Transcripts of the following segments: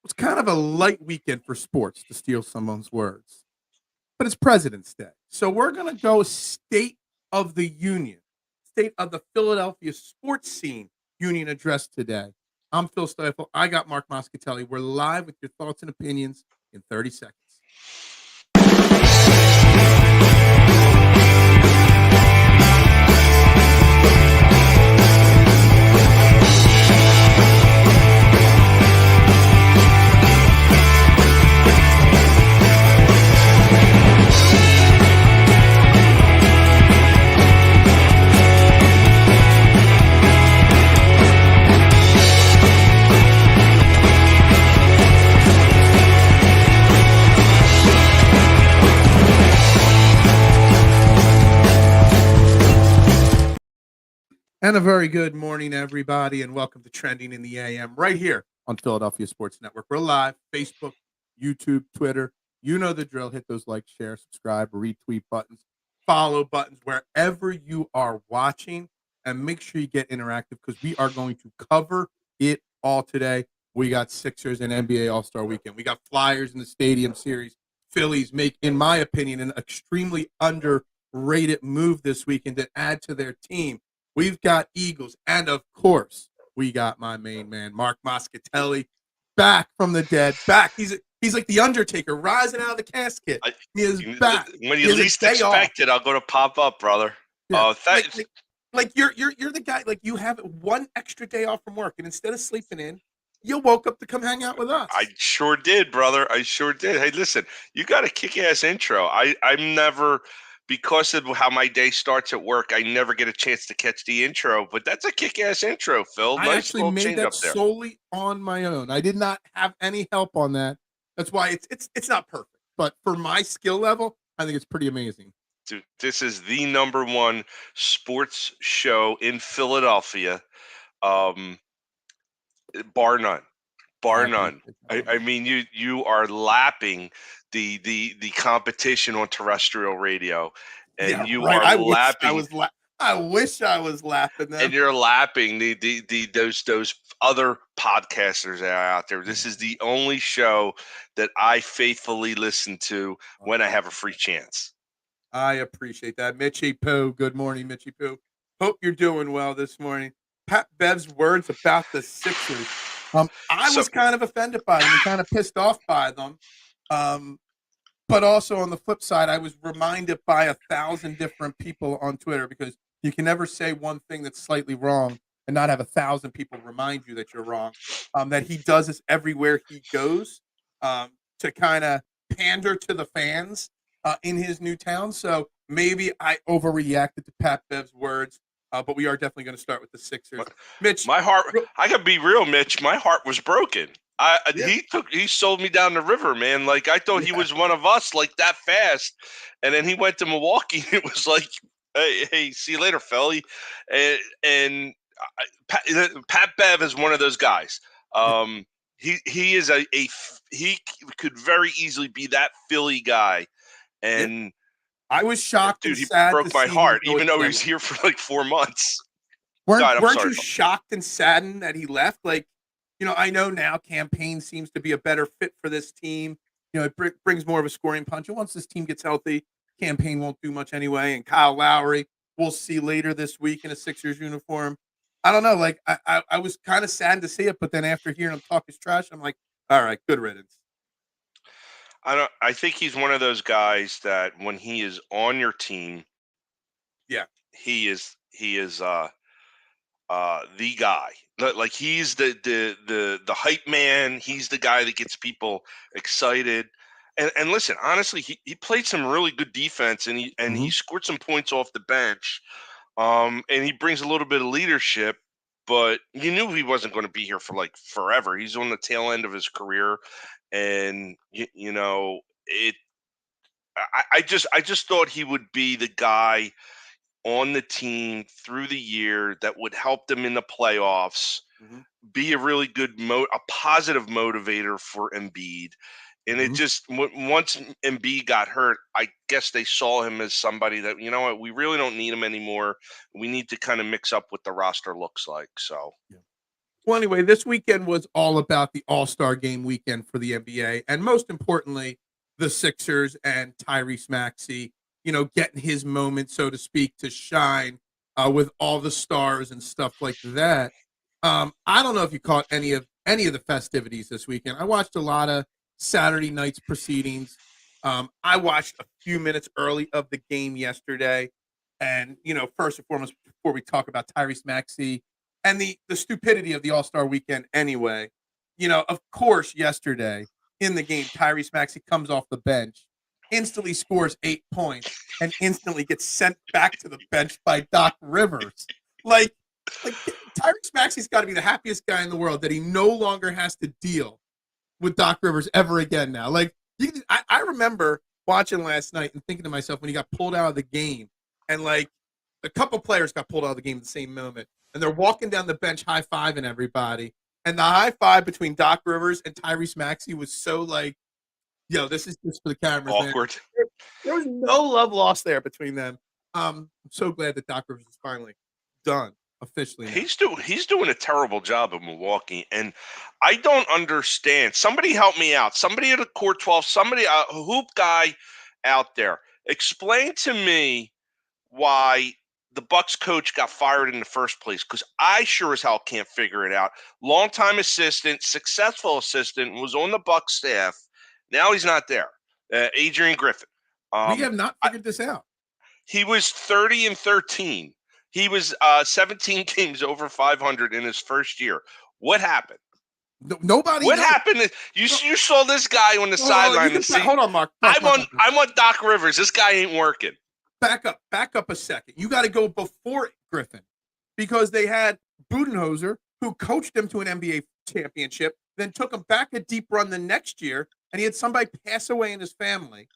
It's kind of a light weekend for sports, to steal someone's words, but it's President's Day. So we're going to go State of the Union, State of the Philadelphia sports scene union address today. I'm Phil Stiefel. I got Marc Moscatelli. We're live with your thoughts and opinions in 30 seconds. And a very good morning, everybody, and welcome to Trending in the AM right here on Philadelphia Sports Network. We're live, Facebook, YouTube, Twitter. You know the drill. Hit those like, share, subscribe, retweet buttons, follow buttons wherever you are watching, and make sure you get interactive because we are going to cover it all today. We got Sixers and NBA All-Star Weekend. We got Flyers in the Stadium Series. Phillies make, in my opinion, an extremely underrated move this weekend to add to their team. We've got Eagles, and of course, we got my main man, Marc Moscatelli, back from the dead. Back, he's like the Undertaker, rising out of the casket. He is back. When you least expect it, I'll go to pop up, brother. Yeah. Like you're the guy. Like you have one extra day off from work, and instead of sleeping in, you woke up to come hang out with us. I sure did, brother. I sure did. Hey, listen, you got a kick-ass intro. I'm never. Because of how my day starts at work, I never get a chance to catch the intro, but that's a kick-ass intro, Phil. I actually made that solely on my own. I did not have any help on that. That's why it's not perfect, but for my skill level, I think it's pretty amazing. Dude, this is the number one sports show in Philadelphia, bar none. Bar none. I mean, you are lapping the competition on terrestrial radio, and yeah, you right. are lapping. I wish I was lapping them. And you're lapping those other podcasters that are out there. This is the only show that I faithfully listen to when I have a free chance. I appreciate that, Mitchie Poo. Good morning, Mitchie Poo. Hope you're doing well this morning. Pat Bev's words about the Sixers. I was kind of offended by them and kind of pissed off by them. But also on the flip side, I was reminded by 1,000 different people on Twitter because you can never say one thing that's slightly wrong and not have 1,000 people remind you that you're wrong. That he does this everywhere he goes to kind of pander to the fans in his new town. So maybe I overreacted to Pat Bev's words. But we are definitely going to start with the Sixers. Mitch, my heart. I gotta be real, Mitch. My heart was broken. He sold me down the river, man. Like I thought he was one of us, like that fast. And then he went to Milwaukee. It was like, hey, see you later, Philly. And Pat Bev is one of those guys. He is he could very easily be that Philly guy, and. I was shocked. Dude, and sad broke my heart, even though he was here for like 4 months. Weren't you shocked and saddened that he left? Like, I know now campaign seems to be a better fit for this team. It brings more of a scoring punch. And once this team gets healthy, campaign won't do much anyway. And Kyle Lowry, we'll see later this week in a Sixers uniform. I don't know. Like, I was kind of sad to see it, but then after hearing him talk his trash, I'm like, all right, good riddance. I think he's one of those guys that when he is on your team, he is the guy. Like he's the hype man. He's the guy that gets people excited. And listen, honestly, he played some really good defense, and he scored some points off the bench. And he brings a little bit of leadership, but you knew he wasn't going to be here for like forever. He's on the tail end of his career. And I just thought he would be the guy on the team through the year that would help them in the playoffs, be a really good a positive motivator for Embiid, And it just, once Embiid got hurt, I guess they saw him as somebody that, you know what, we really don't need him anymore. We need to kind of mix up what the roster looks like. So, Well, anyway, this weekend was all about the All-Star Game weekend for the NBA, and most importantly, the Sixers and Tyrese Maxey, getting his moment, so to speak, to shine with all the stars and stuff like that. I don't know if you caught any of the festivities this weekend. I watched a lot of Saturday night's proceedings. I watched a few minutes early of the game yesterday, and first and foremost, before we talk about Tyrese Maxey and the stupidity of the All-Star weekend anyway. Of course, yesterday in the game, Tyrese Maxey comes off the bench, instantly scores 8 points, and instantly gets sent back to the bench by Doc Rivers. Like Tyrese Maxey's got to be the happiest guy in the world that he no longer has to deal with Doc Rivers ever again now. I remember watching last night and thinking to myself when he got pulled out of the game, and a couple players got pulled out of the game at the same moment, and they're walking down the bench high-fiving everybody. And the high-five between Doc Rivers and Tyrese Maxey was so this is just for the cameras. Awkward. Man. There was no love lost there between them. I'm so glad that Doc Rivers is finally done officially. Now. He's doing a terrible job in Milwaukee, and I don't understand. Somebody help me out. Somebody at a Court 12, somebody, a hoop guy out there. Explain to me why the Bucks coach got fired in the first place, because I sure as hell can't figure it out. Longtime assistant, successful assistant, was on the Bucks staff. Now he's not there. Adrian Griffin. We have not figured this out. He was 30-13. He was 17 games over 500 in his first year. What happened? Nobody. What happened? You saw this guy on the sideline and see. Hold on, Mark. I want Doc Rivers. This guy ain't working. Back up a second. You got to go before Griffin, because they had Budenholzer, who coached them to an NBA championship, then took him back a deep run the next year, and he had somebody pass away in his family,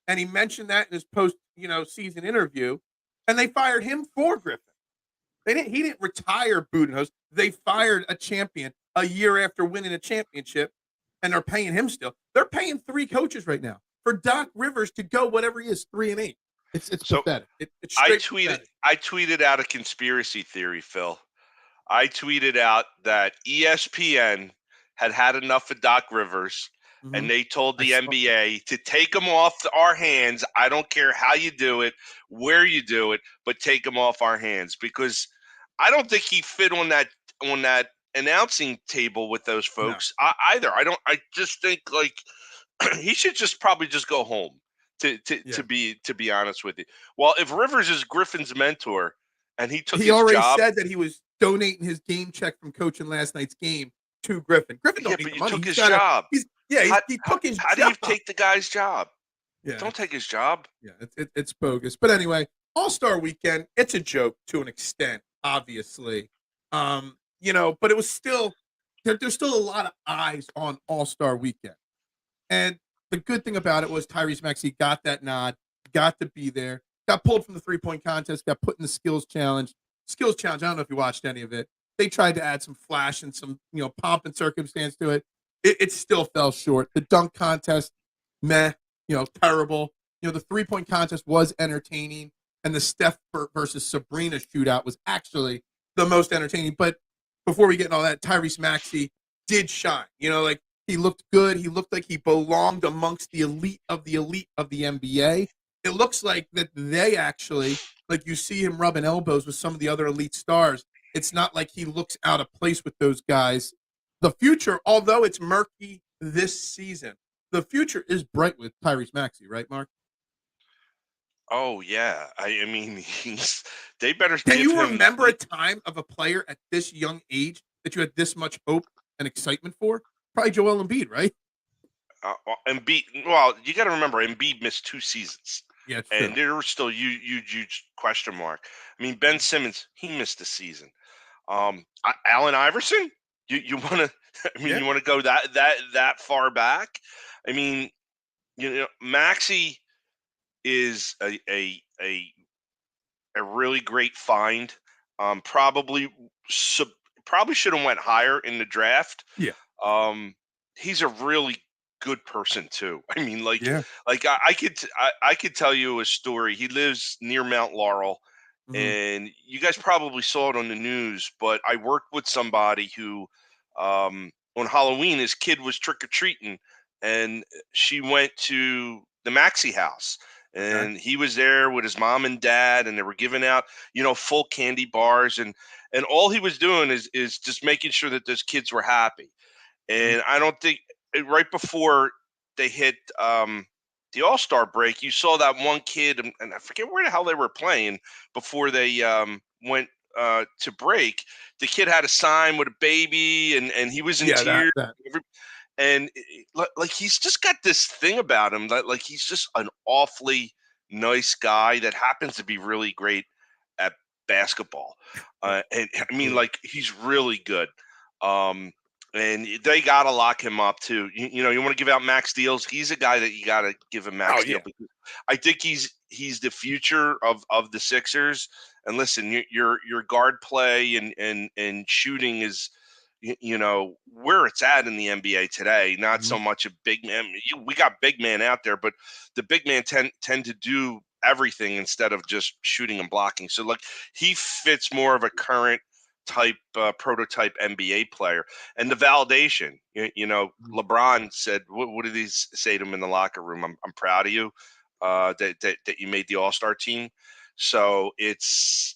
and he mentioned that in his post-season interview, and they fired him for Griffin. He didn't retire Budenholzer. They fired a champion a year after winning a championship, and they're paying him still. They're paying 3 coaches right now for Doc Rivers to go whatever he is, 3-8. It's so pathetic. It's pathetic. I tweeted out a conspiracy theory, Phil. I tweeted out that ESPN had enough of Doc Rivers, and they told the NBA to take him off our hands. I don't care how you do it, where you do it, but take him off our hands, because I don't think he fit on that announcing table with those folks either. I just think he should probably just go home. To be honest with you. Well, if Rivers is Griffin's mentor and he already said that he was donating his game check from coaching last night's game to Griffin. Griffin don't need the money. Took his job. He took his job. How do you take the guy's job? Yeah. Don't take his job. Yeah, it's bogus. But anyway, All-Star Weekend, it's a joke to an extent, obviously. But it was still there's still a lot of eyes on All-Star Weekend. And the good thing about it was Tyrese Maxey got that nod, got to be there, got pulled from the 3-point contest, got put in the skills challenge. I don't know if you watched any of it. They tried to add some flash and some, pomp and circumstance to it. It still fell short. The dunk contest, terrible. The 3-point contest was entertaining, and the Steph versus Sabrina shootout was actually the most entertaining. But before we get into all that, Tyrese Maxey did shine. He looked good. He looked like he belonged amongst the elite of the NBA. It looks like that they actually, you see him rubbing elbows with some of the other elite stars. It's not like he looks out of place with those guys. The future, although it's murky this season, the future is bright with Tyrese Maxey, right, Mark? Oh, yeah. I mean, they better. Can you remember a time of a player at this young age that you had this much hope and excitement for? Probably Joel Embiid, right? Embiid. Well, you got to remember, Embiid missed 2 seasons. Yeah, and there were still huge question mark. I mean, Ben Simmons, he missed a season. Allen Iverson, you want to? I mean, you want to go that far back? I mean, Maxey is a really great find. Probably should have went higher in the draft. Yeah. He's a really good person too. I mean, I could tell you a story. He lives near Mount Laurel. And you guys probably saw it on the news, but I worked with somebody who, on Halloween, his kid was trick or treating, and she went to the Maxey house, and he was there with his mom and dad, and they were giving out, full candy bars, and all he was doing is just making sure that those kids were happy. And I don't think right before they hit the All-Star break, you saw that one kid, and I forget where the hell they were playing before they went to break. The kid had a sign with a baby, and he was in tears. And like he's just got this thing about him that like he's just an awfully nice guy that happens to be really great at basketball. And I mean, like he's really good. And they got to lock him up too. You want to give out max deals. He's a guy that you got to give a max deal. Because I think he's the future of the Sixers. And listen, your guard play and shooting is, where it's at in the NBA today. Not so much a big man. We got big man out there, but the big man tend to do everything instead of just shooting and blocking. So like he fits more of a current type prototype NBA player. And the validation, LeBron said, what did he say to him in the locker room? I'm proud of you that you made the All-Star team. So it's,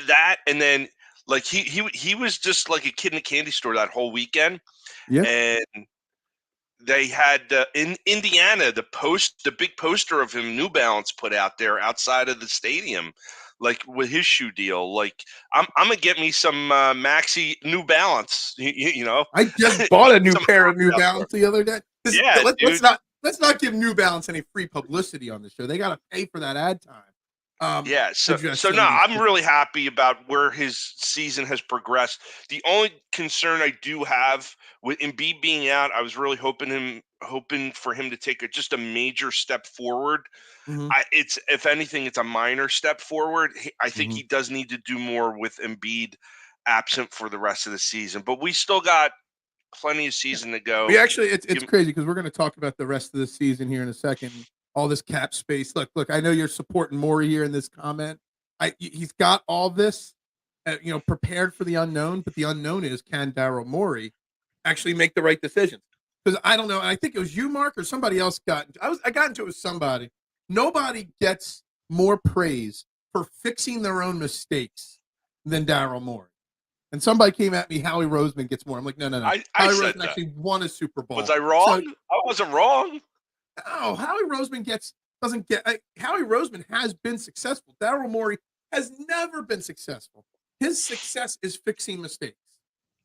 that, and then like he was just like a kid in a candy store that whole weekend. Yeah. And they had in Indiana the big poster of him New Balance put out there outside of the stadium, like with his shoe deal. Like I'm gonna get me some Maxey New Balance. I just bought a new pair of New Balance the other day. Let's not give New Balance any free publicity on the show. They got to pay for that ad time. So no, I'm really happy about where his season has progressed. The only concern I do have with Embiid being out, I was really hoping for him to take just a major step forward. If anything, it's a minor step forward. I think he does need to do more with Embiid absent for the rest of the season, but we still got plenty of season to go. It's crazy because we're going to talk about the rest of the season here in a second. All this cap space. Look, I know you're supporting Morey here in this comment. He's got all this, prepared for the unknown, but the unknown is, can Daryl Morey actually make the right decisions? Because I don't know. And I think it was you, Mark, or somebody else I got into it with somebody. Nobody gets more praise for fixing their own mistakes than Daryl Morey. And somebody came at me, Howie Roseman gets more. I'm like, no. I Howie said Roseman actually won a Super Bowl. Was I wrong? I wasn't wrong. No, Howie Roseman Howie Roseman has been successful. Daryl Morey has never been successful. His success is fixing mistakes,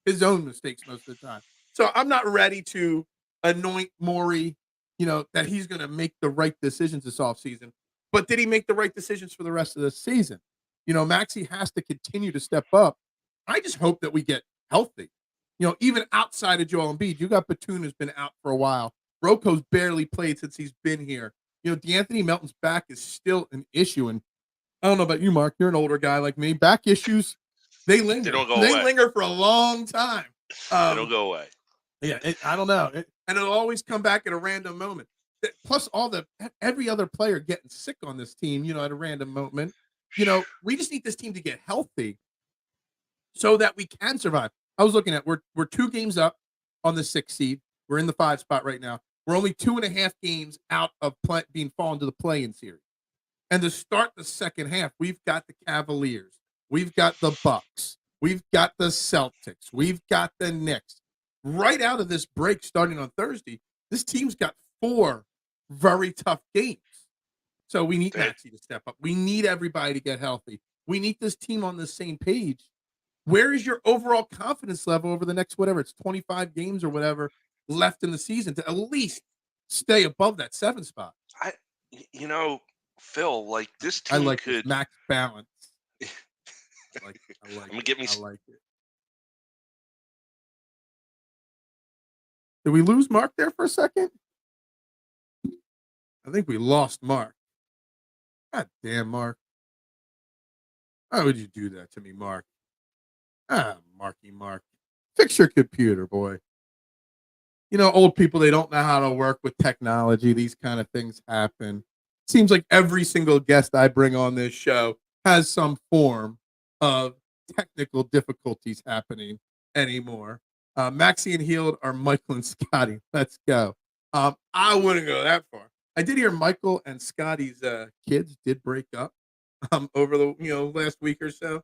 his own mistakes most of the time. So I'm not ready to anoint Morey, that he's going to make the right decisions this offseason. But did he make the right decisions for the rest of the season? Maxey has to continue to step up. I just hope that we get healthy. Even outside of Joel Embiid, you got Batum who's been out for a while. Roko's barely played since he's been here. DeAnthony Melton's back is still an issue. And I don't know about you, Mark. You're an older guy like me. Back issues, they linger. They don't go away. They linger for a long time. They don't go away. Yeah, I don't know. And it'll always come back at a random moment. Plus, every other player getting sick on this team, at a random moment. We just need this team to get healthy so that we can survive. I was looking at, we're 2 games up on the 6th seed. We're in the 5 spot right now. We're only 2.5 games out of being fallen to the play-in series. And to start the second half, we've got the Cavaliers. We've got the Bucks. We've got the Celtics. We've got the Knicks. Right out of this break starting on Thursday, this team's got 4 very tough games. So we need Maxey to step up. We need everybody to get healthy. We need this team on the same page. Where is your overall confidence level over the next, whatever, it's 25 games or whatever left in the season to at least stay above that 7 spot? Phil, like this team I like could this max balance. I like it. Did we lose Mark there for a second? I think we lost Mark. God damn, Mark. Why would you do that to me, Mark? Mark. Fix your computer, boy. Old people, they don't know how to work with technology. These kind of things happen. seems like every single guest I bring on this show has some form of technical difficulties happening anymore. Maxey and Heald are Michael and Scotty. Let's go. I wouldn't go that far. I did hear Michael and Scotty's kids did break up over the last week or so.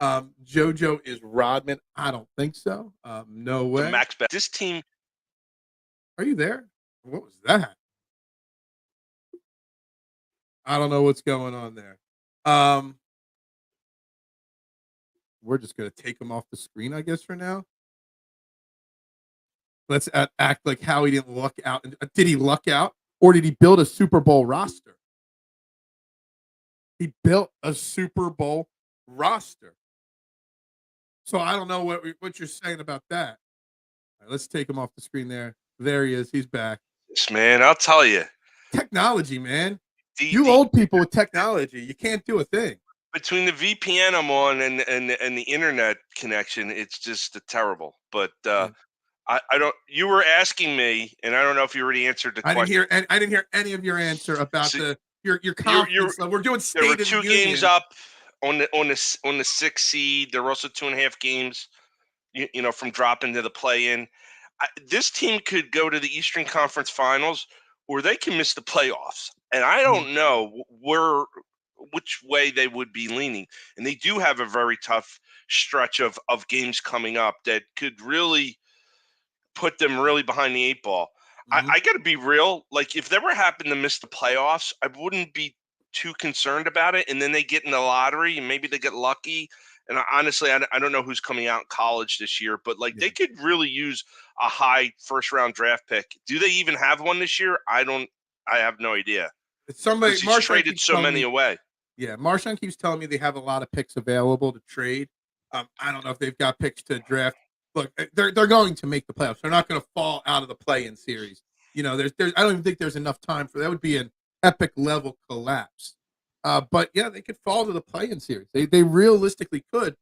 JoJo is Rodman. I don't think so. No way. This team. Are you there? What was that? I don't know what's going on there. We're just going to take him off the screen, I guess, for now. Let's act like Howie didn't luck out. Did he luck out, or did he build a Super Bowl roster? He built a Super Bowl roster. So I don't know what you're saying about that. All right, let's take him off the screen there. There he is. He's back. Yes, man, I'll tell you. Technology, man. You old people with technology, you can't do a thing. Between the VPN I'm on and the internet connection, it's just terrible. But I don't. You were asking me, and I don't know if you already answered the question. I didn't hear any of your answer about your confidence. We're doing state there were of the two union. games up on the 6th seed. There were also 2.5 games, from dropping to the play-in. This team could go to the Eastern Conference Finals, or they can miss the playoffs. And I don't know which way they would be leaning. And they do have a very tough stretch of games coming up that could really put them really behind the 8 ball. I got to be real. Like, if they ever happened to miss the playoffs, I wouldn't be too concerned about it. And then they get in the lottery and maybe they get lucky. And honestly, I don't know who's coming out in college this year, but they could really use a high first-round draft pick. Do they even have one this year? I have no idea. Somebody traded so many away. Yeah, Marshawn keeps telling me they have a lot of picks available to trade. I don't know if they've got picks to draft. Look, they're going to make the playoffs. They're not going to fall out of the play-in series. There's I don't even think there's enough time for that. Would be an epic level collapse. But yeah, they could fall to the play-in series. They realistically could,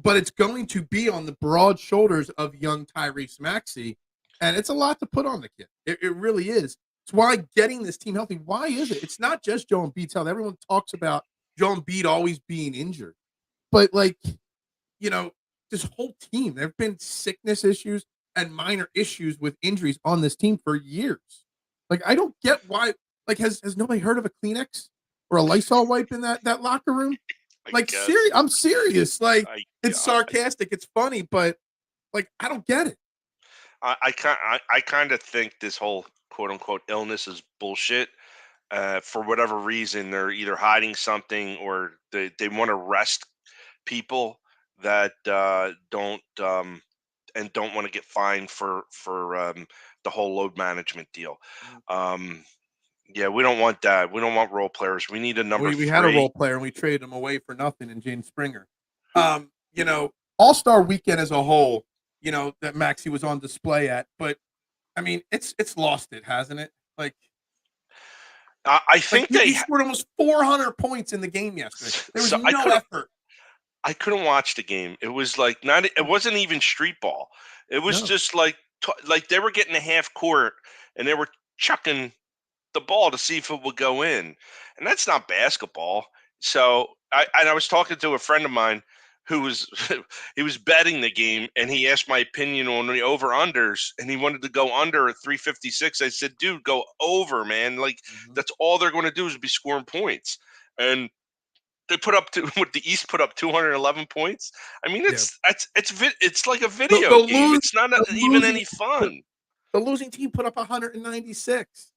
but it's going to be on the broad shoulders of young Tyrese Maxey, and it's a lot to put on the kid. It really is. It's why getting this team healthy. Why is it? It's not just Joe Embiid's health. Everyone talks about Joe Embiid always being injured, but this whole team, there have been sickness issues and minor issues with injuries on this team for years. I don't get why. Has nobody heard of a Kleenex or a Lysol wipe in that locker room? I'm serious. It's sarcastic. It's funny, but I don't get it. I kind of think this whole quote unquote illness is bullshit. For whatever reason, they're either hiding something or they want to rest people that don't want to get fined for the whole load management deal. Yeah, we don't want that. We don't want role players. We need a number. We had a role player and we traded him away for nothing in James Springer. All-Star weekend as a whole, that Maxey was on display at, but I mean, it's lost it, hasn't it? I think he scored almost 400 points in the game yesterday. There was no effort. I couldn't watch the game. It was it wasn't even street ball. It was just like they were getting a half court and they were chucking the ball to see if it would go in. And that's not basketball. So I was talking to a friend of mine who was he was betting the game and he asked my opinion on the over-unders and he wanted to go under at 356. I said, dude, go over, man. That's all they're going to do is be scoring points. And they put up the East put up 211 points. I mean, it's like a video game. It's not even any fun. The losing team put up 196.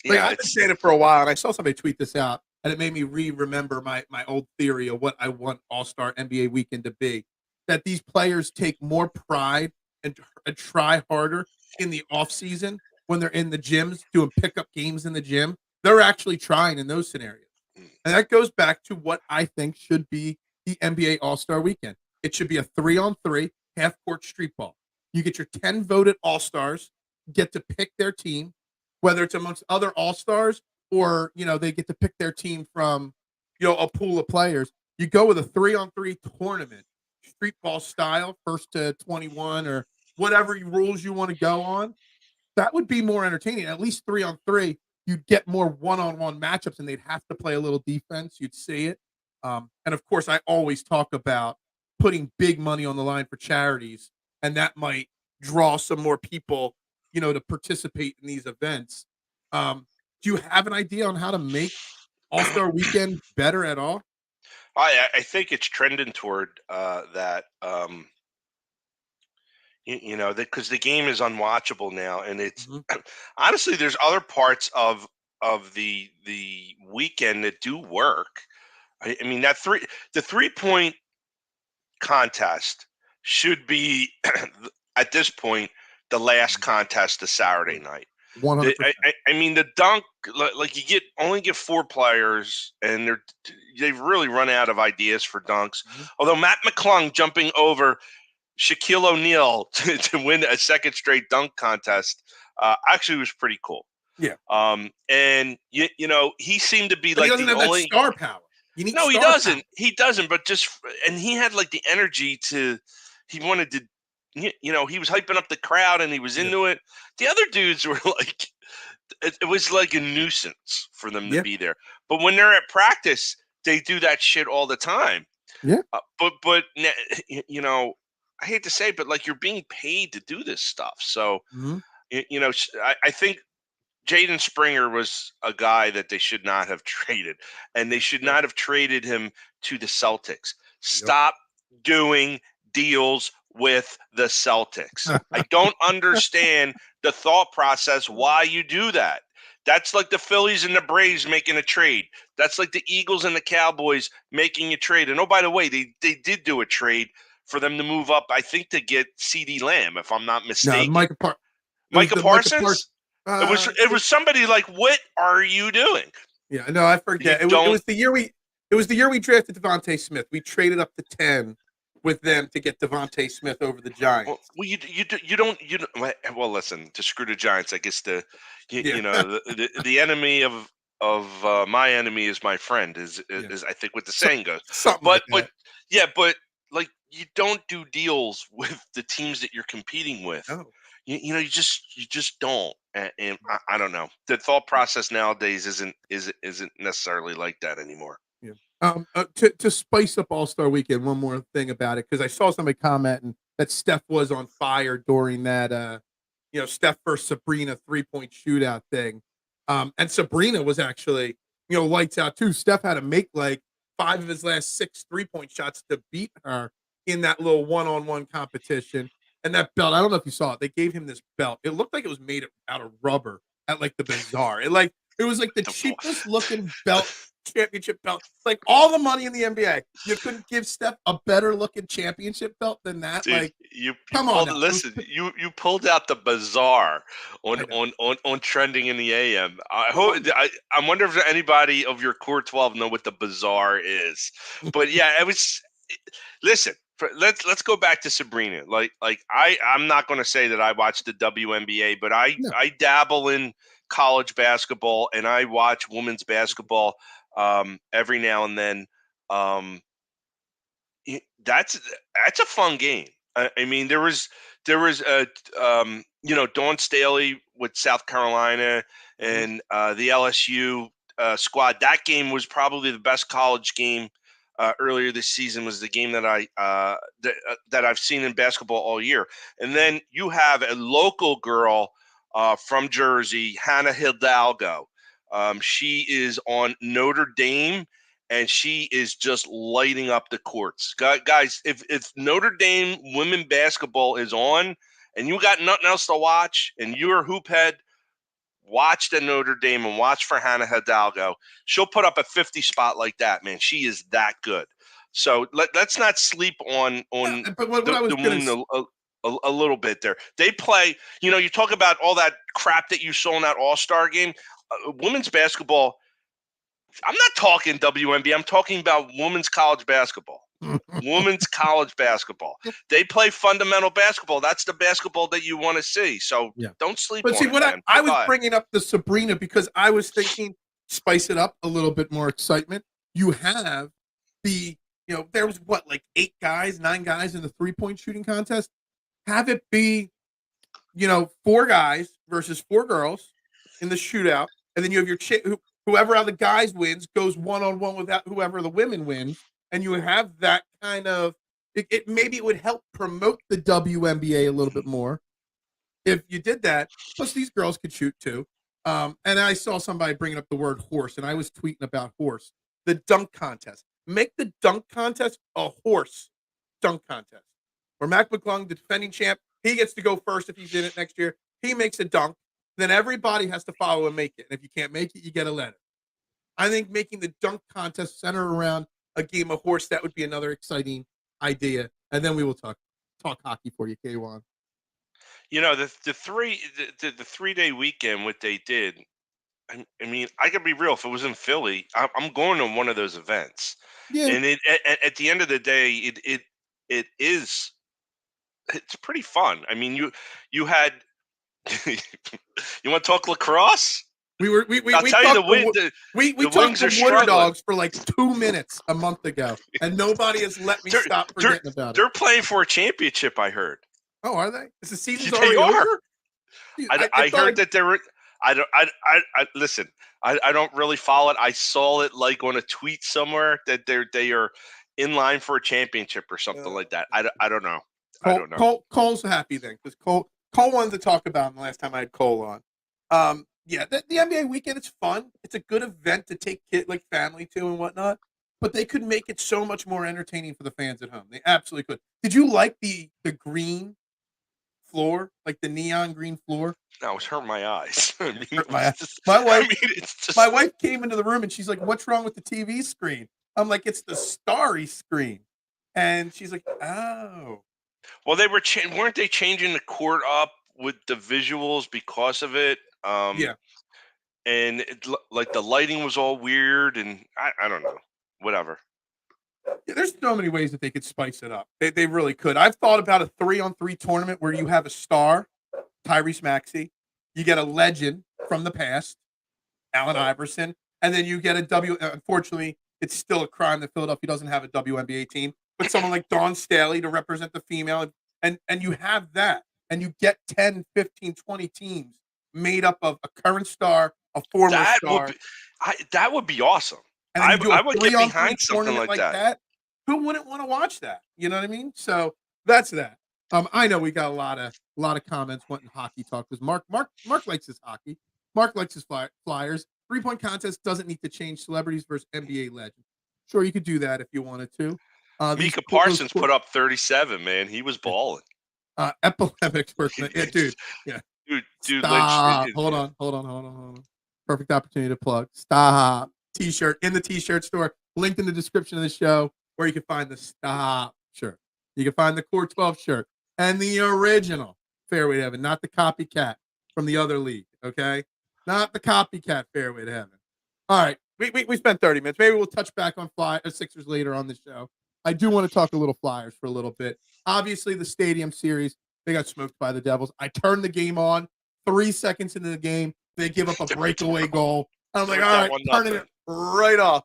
I've been saying it for a while, and I saw somebody tweet this out, and it made me remember my old theory of what I want All-Star NBA Weekend to be. That these players take more pride and try harder in the offseason when they're in the gyms doing pickup games in the gym. They're actually trying in those scenarios. And that goes back to what I think should be the NBA All-Star Weekend. It should be a 3-on-3 half-court street ball. You get your 10 voted All-Stars, get to pick their team, whether it's amongst other All-Stars or, they get to pick their team from, a pool of players. You go with a 3-on-3 tournament, street ball style, first to 21 or whatever rules you want to go on. That would be more entertaining, at least 3-on-3. you'd get more one-on-one matchups and they'd have to play a little defense. You'd see it. And of course, I always talk about putting big money on the line for charities, and that might draw some more people, to participate in these events. Do you have an idea on how to make All-Star Weekend better at all? I think it's trending toward that. Because the game is unwatchable now, and it's honestly there's other parts of the weekend that do work. I mean the 3-point contest should be at this point the last contest of Saturday night. 100%. I mean the dunk, like you only get 4 players, and they've really run out of ideas for dunks. Although Matt McClung jumping over Shaquille O'Neal to win a second straight dunk contest actually was pretty cool. Yeah. And he seemed to be but like he doesn't the have only that star power. You need no, he star doesn't. power. He doesn't. But and he had like the energy to. He wanted to. He was hyping up the crowd and he was into it. The other dudes were like, it was like a nuisance for them to be there. But when they're at practice, they do that shit all the time. Yeah. But I hate to say, but like you're being paid to do this stuff. So, I think Jaden Springer was a guy that they should not have traded, and they should not have traded him to the Celtics. Stop doing deals with the Celtics. I don't understand the thought process why you do that. That's like the Phillies and the Braves making a trade. That's like the Eagles and the Cowboys making a trade. And oh, by the way, they did do a trade for them to move up, I think, to get CeeDee Lamb, if I'm not mistaken. No, Micah Parsons? It was somebody like, what are you doing? Yeah, no, I forget. It was the year we drafted Devontae Smith. We traded up to 10 with them to get Devontae Smith over the Giants. Well, you don't. Well, listen, to screw the Giants, I guess the enemy of my enemy is my friend is I think what the saying goes. But like you don't do deals with the teams that you're competing with. No. You just don't. And I don't know. The thought process nowadays isn't necessarily like that anymore. Yeah. To spice up All-Star Weekend, one more thing about it, because I saw somebody commenting that Steph was on fire during that Steph versus Sabrina 3-point shootout thing. And Sabrina was actually, lights out too. Steph had to make like 5 of his last 6 3-point shots to beat her in that little one-on-one competition. And that belt, I don't know if you saw it. They gave him this belt. It looked like it was made out of rubber at like the bazaar. It was like the cheapest looking belt, championship belt. Like all the money in the NBA, you couldn't give Steph a better looking championship belt than that. Dude, like, come on. Listen, you pulled out the bazaar on trending in the AM. I wonder if anybody of your core 12 know what the bazaar is. But yeah, it was. Listen. Let's go back to Sabrina. Like I'm not going to say that I watch the WNBA, but I dabble in college basketball and I watch women's basketball every now and then. That's a fun game. I mean, there was Dawn Staley with South Carolina and the LSU squad. That game was probably the best college game. Earlier this season was the game that that I've seen in basketball all year. And then you have a local girl from Jersey, Hannah Hidalgo. She is on Notre Dame, and she is just lighting up the courts. Guys, if Notre Dame women basketball is on and you got nothing else to watch and you're a hoop head, watch the Notre Dame and watch for Hannah Hidalgo. She'll put up a 50 spot like that, man. She is that good. So let's not sleep on the women a little bit there. They play, you talk about all that crap that you saw in that All-Star game. Women's basketball, I'm not talking WNBA. I'm talking about women's college basketball. Women's college basketball. They play fundamental basketball. That's the basketball that you want to see. So don't sleep on it. But see, I was bringing up the Sabrina because I was thinking spice it up a little bit more excitement. You have there was like 9 guys in the 3-point shooting contest. Have it be, 4 guys versus 4 girls in the shootout. and then you have your whoever out of the guys wins goes one-on-one with whoever the women wins, and you have that kind of maybe it would help promote the WNBA a little bit more if you did that. Plus, these girls could shoot too. And I saw somebody bringing up the word horse, and I was tweeting about horse. The dunk contest. Make the dunk contest a horse dunk contest. Where Mac McClung, the defending champ, he gets to go first if he's in it next year. He makes a dunk. Then everybody has to follow and make it. And if you can't make it, you get a letter. I think making the dunk contest center around a game of horse, that would be another exciting idea. And then we will talk hockey for you, K1. You know, the 3-day weekend, what they did. I mean, I could be real. If it was in Philly, I'm going to one of those events. Yeah. And at the end of the day, it's pretty fun. I mean, you had you want to talk lacrosse? I'll tell you we the talked Wings to are Water struggling. Dogs for like 2 minutes a month ago, and nobody has let me stop forgetting about it. They're playing for a championship, I heard. Oh, are they? Is the season's They already are. over? Dude, I heard that they were. I listen. I don't really follow it. I saw it like on a tweet somewhere that they are in line for a championship or something like that. I don't know. I don't know. Cole's happy then because Cole wanted to talk about him the last time I had Cole on. Yeah, the NBA weekend is fun. It's a good event to take family to and whatnot. But they could make it so much more entertaining for the fans at home. They absolutely could. Did you like the green floor, like the neon green floor? No, it's hurt my eyes. I mean, my wife came into the room and she's like, "What's wrong with the TV screen?" I'm like, "It's the starry screen," and she's like, "Oh." Well, they weren't they changing the court up with the visuals because of it? Yeah. And like the lighting was all weird, and I don't know, whatever. Yeah, there's so many ways that they could spice it up. They really could. I've thought about a 3-on-3 tournament where you have a star, Tyrese Maxey, you get a legend from the past, Allen Iverson, and then you get a unfortunately, it's still a crime that Philadelphia doesn't have a WNBA team, but someone like Dawn Staley to represent the female, and you have that, and you get 10, 15, 20 teams made up of a current star, a former star. That would be awesome. And I would get behind something like that. Who wouldn't want to watch that? You know what I mean? So that's that. I know we got a lot of comments wanting hockey talk because Mark likes his hockey. Mark likes his Flyers. 3-point contest doesn't need to change celebrities versus NBA legends. Sure, you could do that if you wanted to. Mika Parsons put up 37. Man, he was balling. Epileptics person, yeah, dude. Yeah, dude. Stop. Hold on. Perfect opportunity to plug. Stop. T-shirt in the T-shirt store. Linked in the description of the show, where you can find the Stop shirt. You can find the Core 12 shirt and the original Fairway to Heaven, not the copycat from the other league. Okay, not the copycat Fairway to Heaven. All right, we spent 30 minutes. Maybe we'll touch back on Sixers later on the show. I do want to talk a little Flyers for a little bit. Obviously, the Stadium Series, they got smoked by the Devils. I turned the game on. 3 seconds into the game, they give up a breakaway goal. I'm like, all right, turning it right off.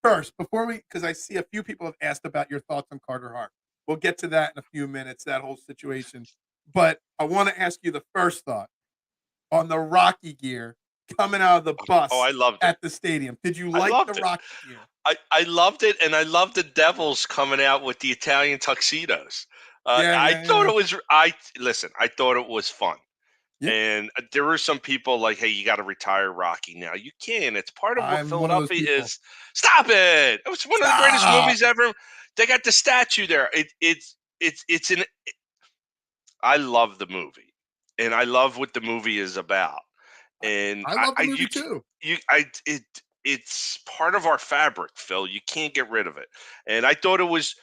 First, because I see a few people have asked about your thoughts on Carter Hart. We'll get to that in a few minutes, that whole situation. But I want to ask you the first thought on the Rocky gear coming out of the bus I loved it. at the stadium. Did you like the Rocky gear? I loved it, and I loved the Devils coming out with the Italian tuxedos. I thought it was fun. Yep. And there were some people like, hey, you got to retire Rocky now. You can. It's part of what Philadelphia is. Stop it. It was one of the greatest movies ever. They got the statue there. I love the movie, and I love what the movie is about. And I love the movie too. It's part of our fabric, Phil. You can't get rid of it. And I thought it was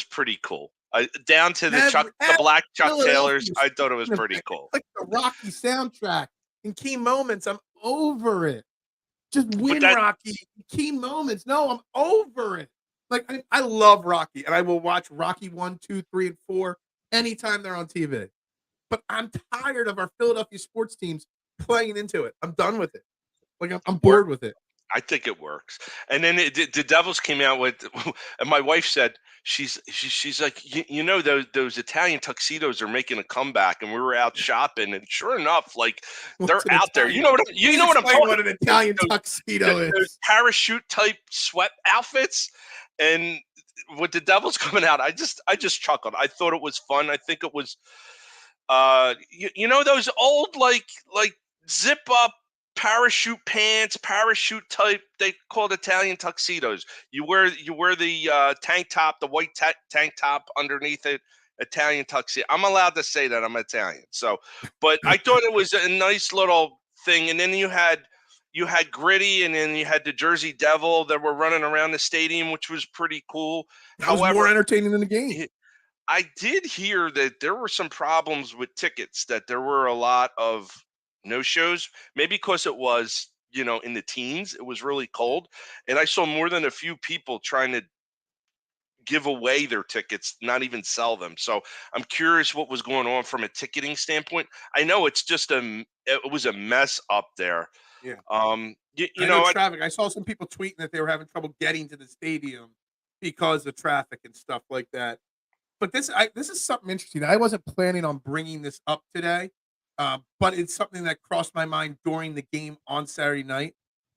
pretty cool. Down to the black Chuck Taylors, I thought it was pretty cool. Like the Rocky soundtrack in key moments, I'm over it. Just win Rocky key moments. No, I'm over it. Like I love Rocky, and I will watch Rocky 1, 2, 3, and 4 anytime they're on TV. But I'm tired of our Philadelphia sports teams playing into it. I'm done with it. Like I'm bored with it. I think it works. And then the Devils came out with, and my wife said, she's like, you know, those Italian tuxedos are making a comeback, and we were out shopping, and sure enough, like they're out there. You know what I'm Explain talking what an Italian tuxedo those is. parachute type sweat outfits, and with the Devils coming out, I just chuckled. I thought it was fun. I think it was, you know, those old like zip up parachute pants, parachute type. They called Italian tuxedos. You wear the tank top, the white tank top underneath it. Italian tuxedo. I'm allowed to say that I'm Italian. So, but I thought it was a nice little thing. And then you had Gritty, and then you had the Jersey Devil that were running around the stadium, which was pretty cool. That was more entertaining than the game. I did hear that there were some problems with tickets, that there were a lot of no-shows, maybe because it was, you know, in the teens, it was really cold. And I saw more than a few people trying to give away their tickets, not even sell them. So I'm curious what was going on from a ticketing standpoint. I know it's just it was a mess up there. Yeah. You know, traffic. I saw some people tweeting that they were having trouble getting to the stadium because of traffic and stuff like that. But this is something interesting. I wasn't planning on bringing this up today, but it's something that crossed my mind during the game on Saturday night.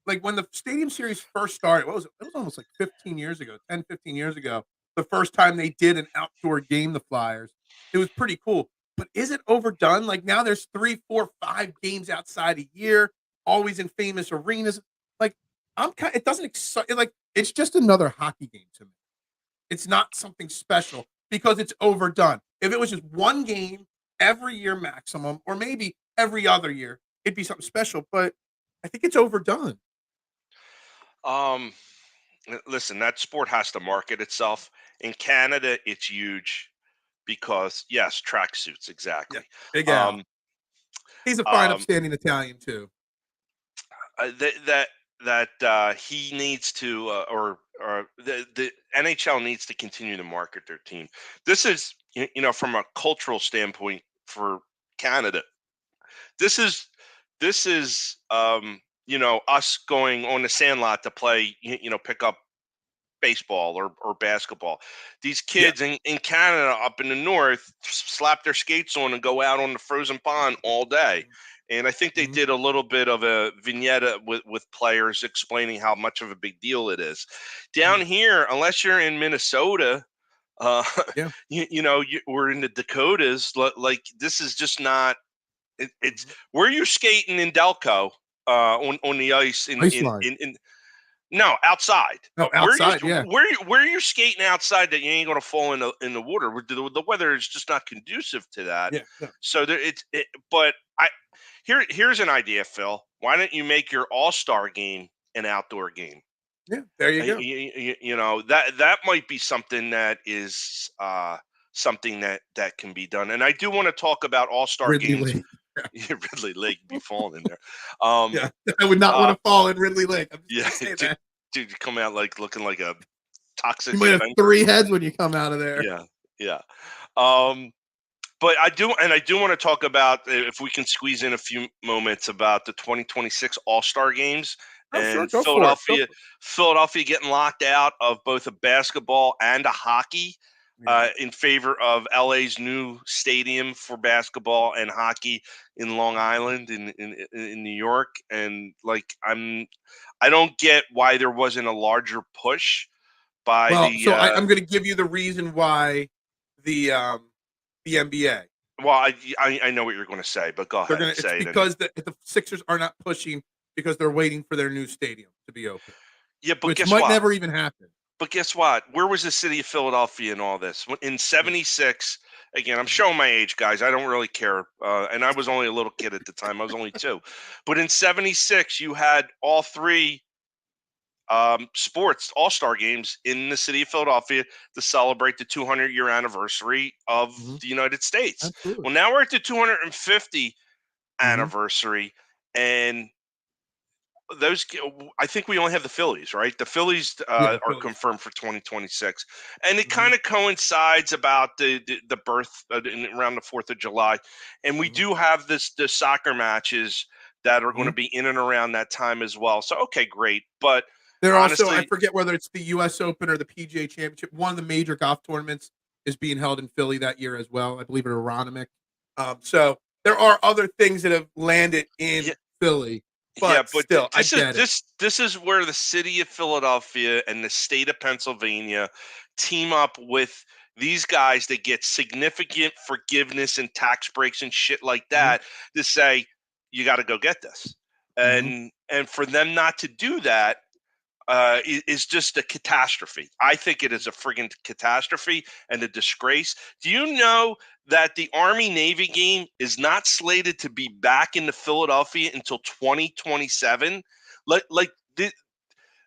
Like when the Stadium Series first started, what was it? It was almost like 15 years ago, 10, 15 years ago, the first time they did an outdoor game, the Flyers. It was pretty cool. But is it overdone? Like now there's 3, 4, 5 games outside a year, always in famous arenas. Like it doesn't excite, like it's just another hockey game to me. It's not something special because it's overdone. If it was just one game every year maximum, or maybe every other year, it'd be something special. But I think it's overdone. Listen, that sport has to market itself. In Canada, it's huge because, yes, track suits, exactly. Yeah, Big Al. Um, He's a fine, upstanding Italian too. That he needs to, or the NHL needs to continue to market their team. This is, you know, from a cultural standpoint for Canada. This is you know, us going on the sandlot to play, you know, pick up baseball or basketball. These kids in Canada up in the north slap their skates on and go out on the frozen pond all day. And I think they did a little bit of a vignette with players explaining how much of a big deal it is. Down here, unless you're in Minnesota, you know, we're in the Dakotas. Like this is just not. It's where you're skating in Delco on the ice in no, outside. No, outside. Where you're skating outside that you ain't gonna fall in the water. The weather is just not conducive to that. Yeah. No. So there, but here's an idea, Phil. Why don't you make your All-Star game an outdoor game? Yeah, there you go. You know, that might be something that is something that can be done. And I do want to talk about All-Star games. Ridley Lake be falling in there. Yeah, I would not want to fall in Ridley Lake. Dude, you come out like looking like a toxic. You might have 3 heads when you come out of there. Yeah. But I do want to talk about, if we can squeeze in a few moments, about the 2026 All-Star games and Philadelphia getting locked out of both a basketball and a hockey. In favor of LA's new stadium for basketball and hockey in Long Island in New York. And like, I don't get why there wasn't a larger push by I'm going to give you the reason why the NBA. Well, I know what you're going to say, but go ahead. It's because the Sixers are not pushing because they're waiting for their new stadium to be open. Yeah, but which might never even happen. But guess what? Where was the city of Philadelphia in all this? In 76, again, I'm showing my age, guys. I don't really care. And I was only a little kid at the time. I was only 2. But in 76, you had all 3 sports All-Star games in the city of Philadelphia to celebrate the 200-year anniversary of the United States. Absolutely. Well, now we're at the 250 anniversary, and I think we only have the Phillies, right? The Phillies are confirmed for 2026, and it kind of coincides about the birth around the 4th of July, and we do have the soccer matches that are going to be in and around that time as well. So, okay, great. But they're honestly, also, I forget whether it's the U.S. Open or the PGA Championship. One of the major golf tournaments is being held in Philly that year as well. I believe at Aronimink. So there are other things that have landed in Philly, but still, I get it. This is where the city of Philadelphia and the state of Pennsylvania team up with these guys that get significant forgiveness and tax breaks and shit like that to say, you got to go get this. And for them not to do that is just a catastrophe. I think it is a friggin' catastrophe and a disgrace. Do you know that the Army-Navy game is not slated to be back into Philadelphia until 2027?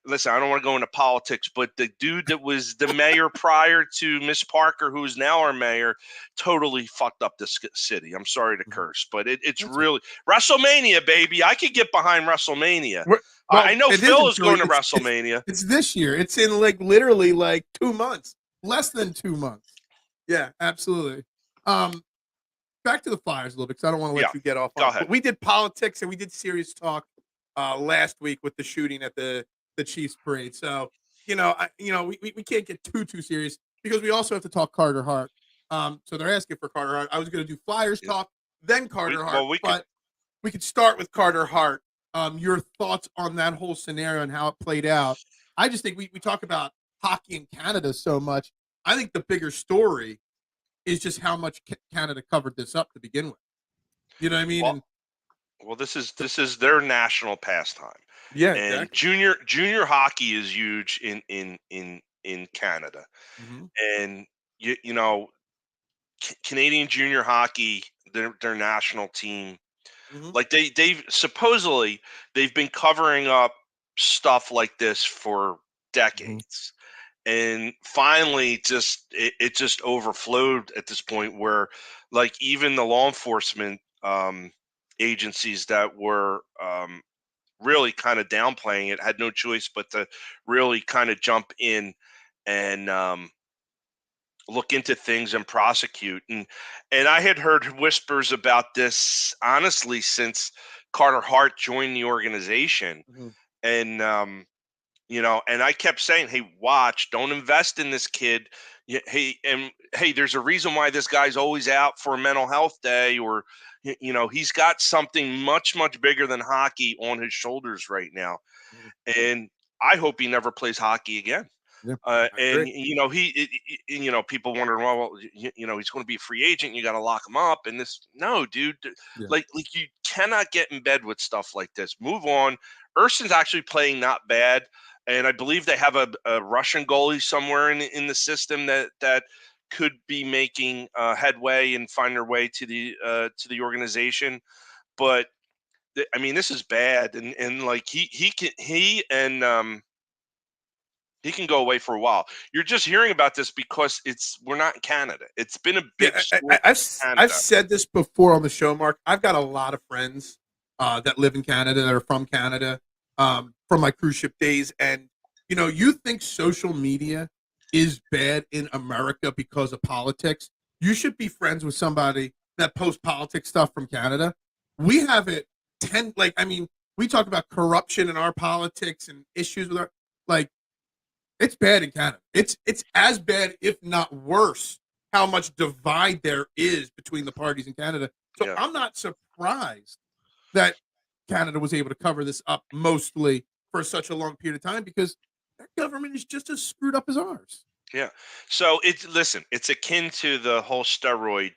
Listen, I don't want to go into politics, but the dude that was the mayor prior to Miss Parker, who's now our mayor, totally fucked up this city. I'm sorry to curse, but it's really WrestleMania, baby. I could get behind WrestleMania. Well, I know Phil is going to WrestleMania. It's this year. It's in literally 2 months, less than 2 months. Yeah, absolutely. Back to the Flyers a little bit because I don't want to let you get off on it. But we did politics and we did serious talk last week with the shooting at the Chiefs parade. So we can't get too serious because we also have to talk Carter Hart. So they're asking for Carter Hart. I was going to do Flyers talk, then Carter Hart. But we could start with Carter Hart. Your thoughts on that whole scenario and how it played out. I just think we talk about hockey in Canada so much. I think the bigger story is just how much Canada covered this up to begin with. You know what I mean? Well, this is their national pastime. Yeah, and exactly. junior hockey is huge in Canada, and Canadian junior hockey, their national team, like they've supposedly they've been covering up stuff like this for decades. And finally, it just overflowed at this point where, even the law enforcement agencies that were really kind of downplaying it had no choice but to really kind of jump in and look into things and prosecute. And I had heard whispers about this honestly since Carter Hart joined the organization, and and I kept saying, hey, watch, don't invest in this kid. Hey, there's a reason why this guy's always out for a mental health day, or he's got something much bigger than hockey on his shoulders right now. And I hope he never plays hockey again. And people wondering, well, he's going to be a free agent. You got to lock him up. And no, dude, like you cannot get in bed with stuff like this. Move on. Urson's actually playing not bad, and I believe they have a Russian goalie somewhere in the system that could be making headway and find their way to the organization. But this is bad, and he can go away for a while. You're just hearing about this because we're not in Canada. It's been a big story. I've said this before on the show, Mark. I've got a lot of friends that live in Canada, that are from Canada, from my cruise ship days. And, you think social media is bad in America because of politics? You should be friends with somebody that posts politics stuff from Canada. We have it we talk about corruption in our politics and issues with our, it's bad in Canada. It's as bad, if not worse, how much divide there is between the parties in Canada. So I'm not surprised that Canada was able to cover this up mostly for such a long period of time, because that government is just as screwed up as ours. Yeah. So it's akin to the whole steroid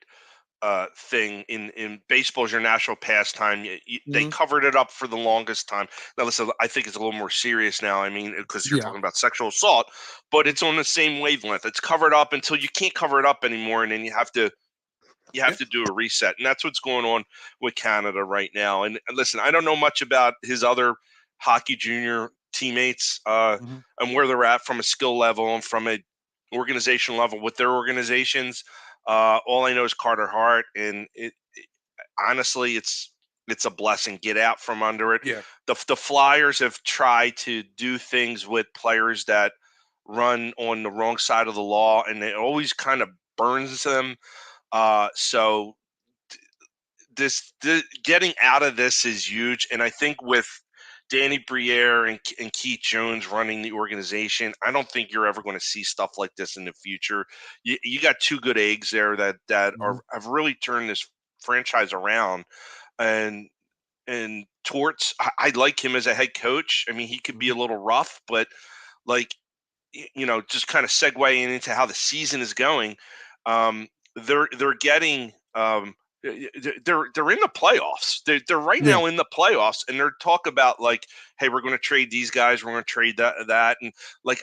thing in baseball is your national pastime. They covered it up for the longest time. Now, listen, I think it's a little more serious now. Because you're talking about sexual assault, but it's on the same wavelength. It's covered up until you can't cover it up anymore, and then you have to do a reset. And that's what's going on with Canada right now. And listen, I don't know much about his other hockey junior teammates and where they're at from a skill level and from a organization level with their organizations. All I know is Carter Hart, and honestly, it's a blessing. Get out from under it. Yeah. The Flyers have tried to do things with players that run on the wrong side of the law, and it always kind of burns them. So getting out of this is huge, and I think with Danny Briere and Keith Jones running the organization, I don't think you're ever going to see stuff like this in the future. You got two good eggs there that have really turned this franchise around, and Torts, I like him as a head coach. I mean, he could be a little rough, but like, just kind of segueing into how the season is going. They're getting they're in the playoffs. They're right now in the playoffs, and they're talk about like, hey, we're going to trade these guys, we're going to trade that, and like,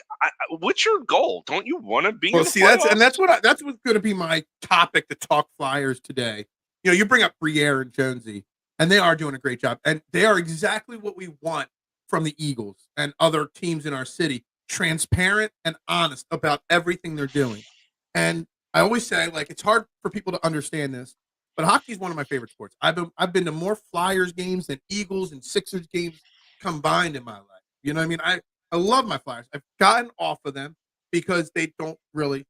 what's your goal? Don't you want to be? Well, in the see, playoffs? that's what's going to be my topic to talk Flyers today. You bring up Briere and Jonesy, and they are doing a great job, and they are exactly what we want from the Eagles and other teams in our city: transparent and honest about everything they're doing. And I always say, like, it's hard for people to understand this, but hockey is one of my favorite sports. I've been to more Flyers games than Eagles and Sixers games combined in my life. You know what I mean? I love my Flyers. I've gotten off of them because they don't really,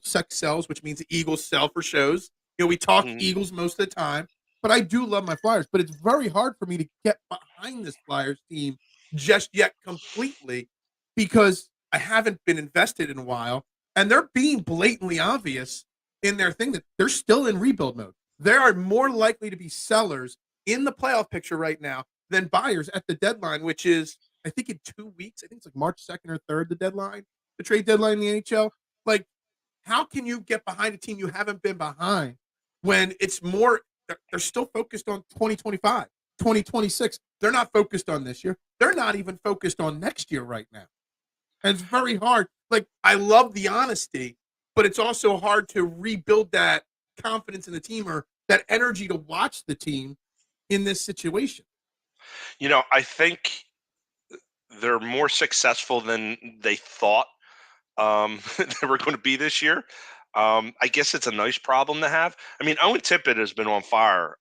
sex sells, which means the Eagles sell for shows. We talk Eagles most of the time, but I do love my Flyers. But it's very hard for me to get behind this Flyers team just yet completely because I haven't been invested in a while. And they're being blatantly obvious in their thing that they're still in rebuild mode. They are more likely to be sellers in the playoff picture right now than buyers at the deadline, which is, I think, in 2 weeks. I think it's like March 2nd or 3rd, the deadline, the trade deadline in the NHL. Like, how can you get behind a team you haven't been behind when it's more, they're still focused on 2025, 2026. They're not focused on this year. They're not even focused on next year right now. And it's very hard. Like, I love the honesty, but it's also hard to rebuild that confidence in the team or that energy to watch the team in this situation. I think they're more successful than they thought they were going to be this year. I guess it's a nice problem to have. I mean, Owen Tippett has been on fire.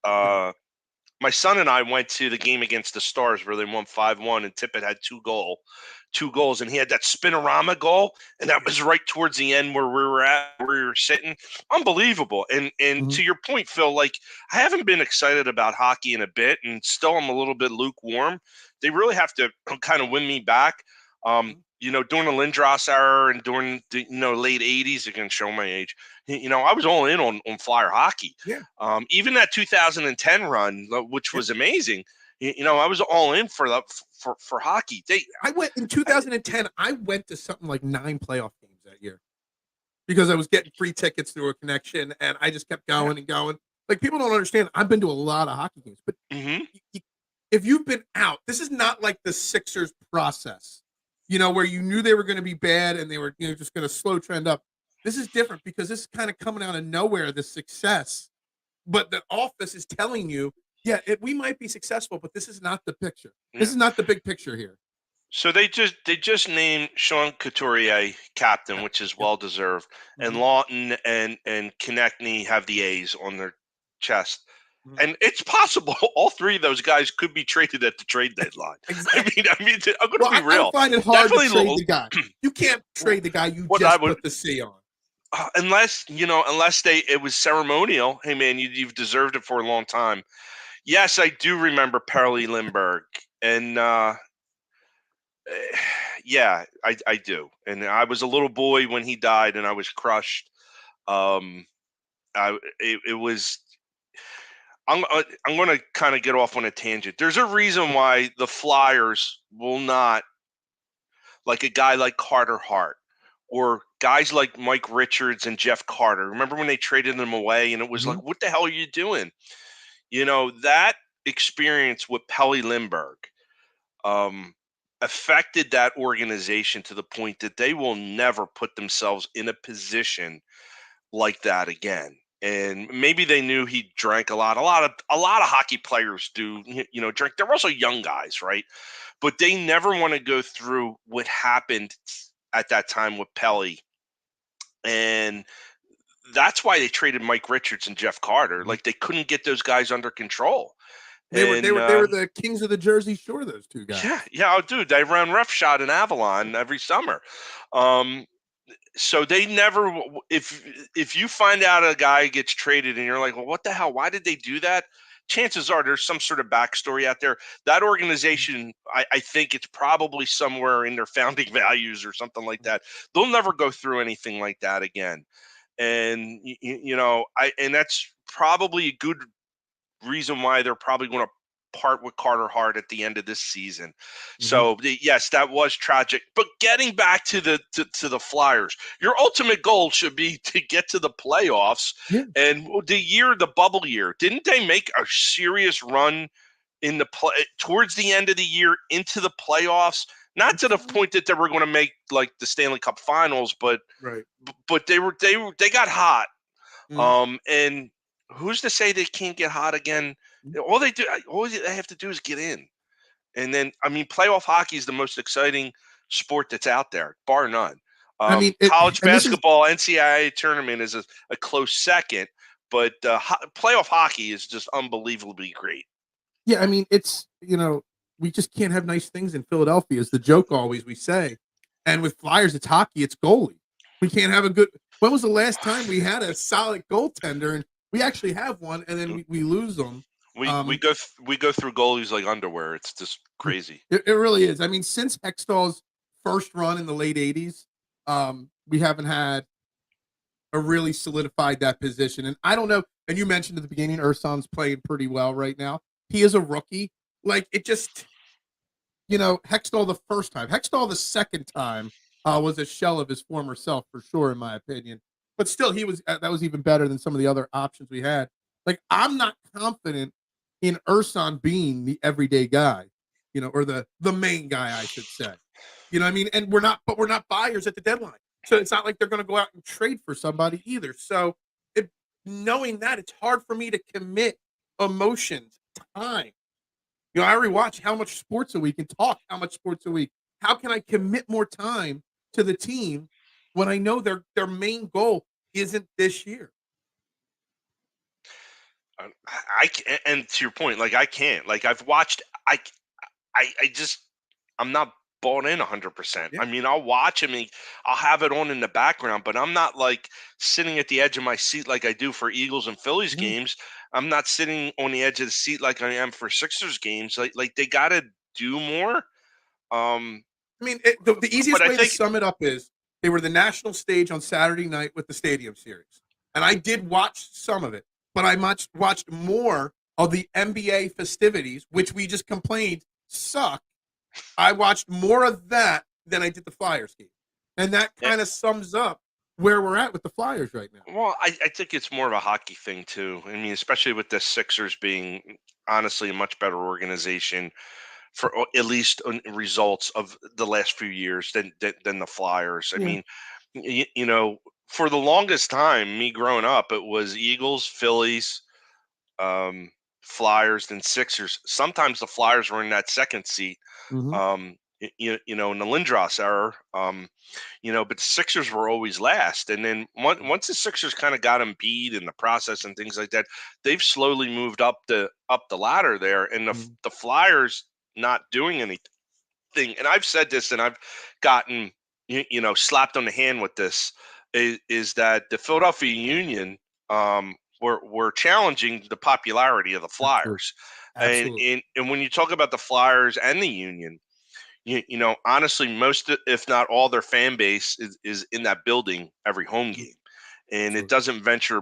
My son and I went to the game against the Stars where they won 5-1, and Tippett had two goals, and he had that spinorama goal, and that was right towards the end where we were sitting. Unbelievable. And to your point, Phil, like, I haven't been excited about hockey in a bit, and still I'm a little bit lukewarm. They really have to kind of win me back. During the Lindros era and during the late 80s, again, show my age, I was all in on Flyer hockey. Yeah. Even that 2010 run, which was amazing. I was all in for hockey. I went in 2010. I went to something like 9 playoff games that year because I was getting free tickets through a connection, and I just kept going and going. Like, people don't understand. I've been to a lot of hockey games, but if you've been out, this is not like the Sixers process. Where you knew they were going to be bad and they were just going to slow trend up. This is different because this is kind of coming out of nowhere, the success. But the office is telling you, we might be successful, but this is not the picture. This is not the big picture here. So they just named Sean Couturier captain, which is well deserved, and Lawton and Konechny have the A's on their chest. And it's possible all three of those guys could be traded at the trade deadline. Exactly. I mean, I'm going to be real. I find it hard to trade the guy. You can't trade the guy you just put the C on. Unless it was ceremonial. Hey, man, you've deserved it for a long time. Yes, I do remember Perley Lindbergh, and yeah, I do. And I was a little boy when he died, and I was crushed. It was. I'm going to kind of get off on a tangent. There's a reason why the Flyers will not, like a guy like Carter Hart or guys like Mike Richards and Jeff Carter. Remember when they traded them away and it was like, what the hell are you doing? That experience with Pelly Lindbergh affected that organization to the point that they will never put themselves in a position like that again. And maybe they knew he drank a lot. A lot of hockey players do, drink. They're also young guys, right? But they never want to go through what happened at that time with Pelly. And that's why they traded Mike Richards and Jeff Carter. Like, they couldn't get those guys under control. They were the kings of the Jersey Shore, those two guys. Yeah. Oh, dude, they ran roughshod in Avalon every summer. So they never. If you find out a guy gets traded and you're like, well, what the hell? Why did they do that? chances are there's some sort of backstory out there. That organization, I think it's probably somewhere in their founding values or something like that. They'll never go through anything like that again. And and that's probably a good reason why they're probably going to part with Carter Hart at the end of this season. So yes, that was tragic. But getting back to the Flyers, your ultimate goal should be to get to the playoffs. Yeah. And the bubble year, didn't they make a serious run in towards the end of the year into the playoffs? Not to the point that they were going to make like the Stanley Cup Finals, but they got hot. And who's to say they can't get hot again? All they have to do is get in. And then, I mean, playoff hockey is the most exciting sport that's out there, bar none. College basketball, NCAA tournament is a close second, but playoff hockey is just unbelievably great. Yeah, I mean, it's, we just can't have nice things in Philadelphia is the joke always we say. And with Flyers, it's hockey, it's goalie. We can't have a good – when was the last time we had a solid goaltender? And we actually have one, and then we lose them. We go through goalies like underwear. It's just crazy. It really is. I mean, since Hextall's first run in the late 80s, we haven't had a really solidified that position. And I don't know. And you mentioned at the beginning, Ursan's playing pretty well right now. He is a rookie. Like, it just, Hextall the first time. Hextall the second time was a shell of his former self, for sure, in my opinion. But still, that was even better than some of the other options we had. Like, I'm not confident in Ursan being the everyday guy, or the main guy, I should say. You know what I mean? And we're not buyers at the deadline. So it's not like they're going to go out and trade for somebody either. So knowing that, it's hard for me to commit emotions, time. I already watch how much sports a week and talk how much sports a week. How can I commit more time to the team when I know their main goal isn't this year? And to your point, like, I can't. Like, I've watched. I'm not bought in 100%. Yeah. I mean, I'll watch him. I'll have it on in the background, but I'm not like sitting at the edge of my seat like I do for Eagles and Phillies games. I'm not sitting on the edge of the seat like I am for Sixers games. Like they got to do more. I mean, the easiest way to sum it up is they were the national stage on Saturday night with the Stadium Series, and I did watch some of it, but I watched more of the NBA festivities, which we just complained suck. I watched more of that than I did the Flyers game. And that kind of sums up where we're at with the Flyers right now. Well, I think it's more of a hockey thing, too. I mean, especially with the Sixers being, honestly, a much better organization for at least results of the last few years than the Flyers. I mean, for the longest time, me growing up, it was Eagles, Phillies, Flyers, then Sixers. Sometimes the Flyers were in that second seat. In the Lindros era, but the Sixers were always last. And then once the Sixers kind of got Embiid in the process and things like that, they've slowly moved up the ladder there. And the Flyers not doing anything. And I've said this, and I've gotten slapped on the hand with this. Is that the Philadelphia Union were challenging the popularity of the Flyers. Absolutely. And when you talk about the Flyers and the Union, honestly, most, if not all, their fan base is in that building every home game, and it doesn't venture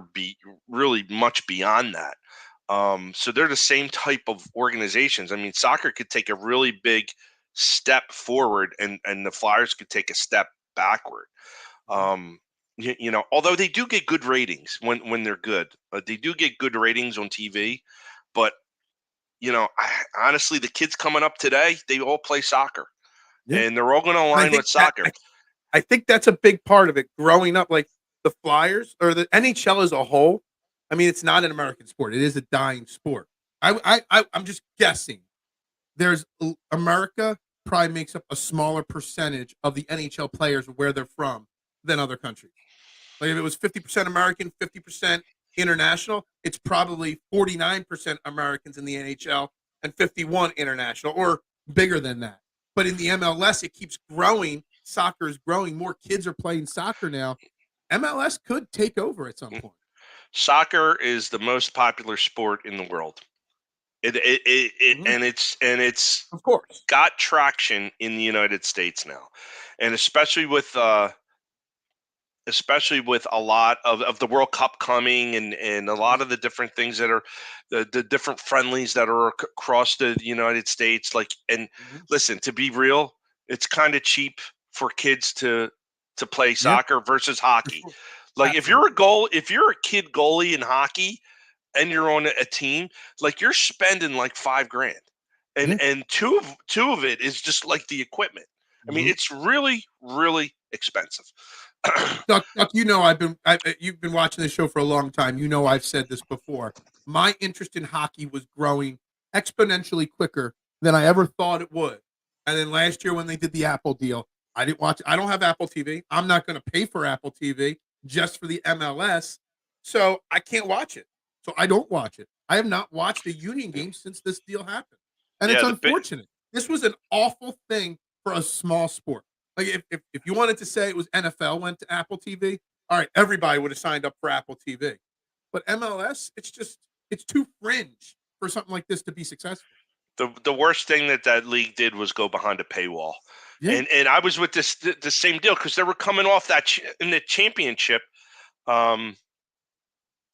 really much beyond that. So they're the same type of organizations. I mean, soccer could take a really big step forward, and the Flyers could take a step backward. Although they do get good ratings when they're good, they do get good ratings on TV, but honestly, the kids coming up today, they all play soccer, and they're all going to align with soccer. I think that's a big part of it. Growing up, like the Flyers or the NHL as a whole, I mean, it's not an American sport. It is a dying sport. I'm just guessing. America probably makes up a smaller percentage of the NHL players where they're from than other countries. Like if it was 50% American, 50% international, it's probably 49% Americans in the NHL and 51 international, or bigger than that. But in the MLS, it keeps growing. Soccer is growing. More kids are playing soccer now. MLS could take over at some point. Soccer is the most popular sport in the world. And it's of course got traction in the United States now, and especially with a lot of the World Cup coming and a lot of the different things that are the different friendlies that are across the United States. Like, and listen, to be real, it's kind of cheap for kids to play soccer versus hockey. Like, if you're a kid goalie in hockey and you're on a team, like, you're spending like $5,000, and two of it is just like the equipment. I mean, it's really, really expensive. Duck, you've been watching this show for a long time. You know, I've said this before. My interest in hockey was growing exponentially quicker than I ever thought it would. And then last year when they did the Apple deal, I didn't watch. I don't have Apple TV. I'm not going to pay for Apple TV just for the MLS, so I can't watch it. So I don't watch it. I have not watched a Union game since this deal happened, and it's unfortunate. This was an awful thing for a small sport. Like, if you wanted to say it was NFL went to Apple TV, all right, everybody would have signed up for Apple TV. But MLS, it's too fringe for something like this to be successful. The worst thing that league did was go behind a paywall. Yeah. And I was with the same deal because they were coming off that in the championship. And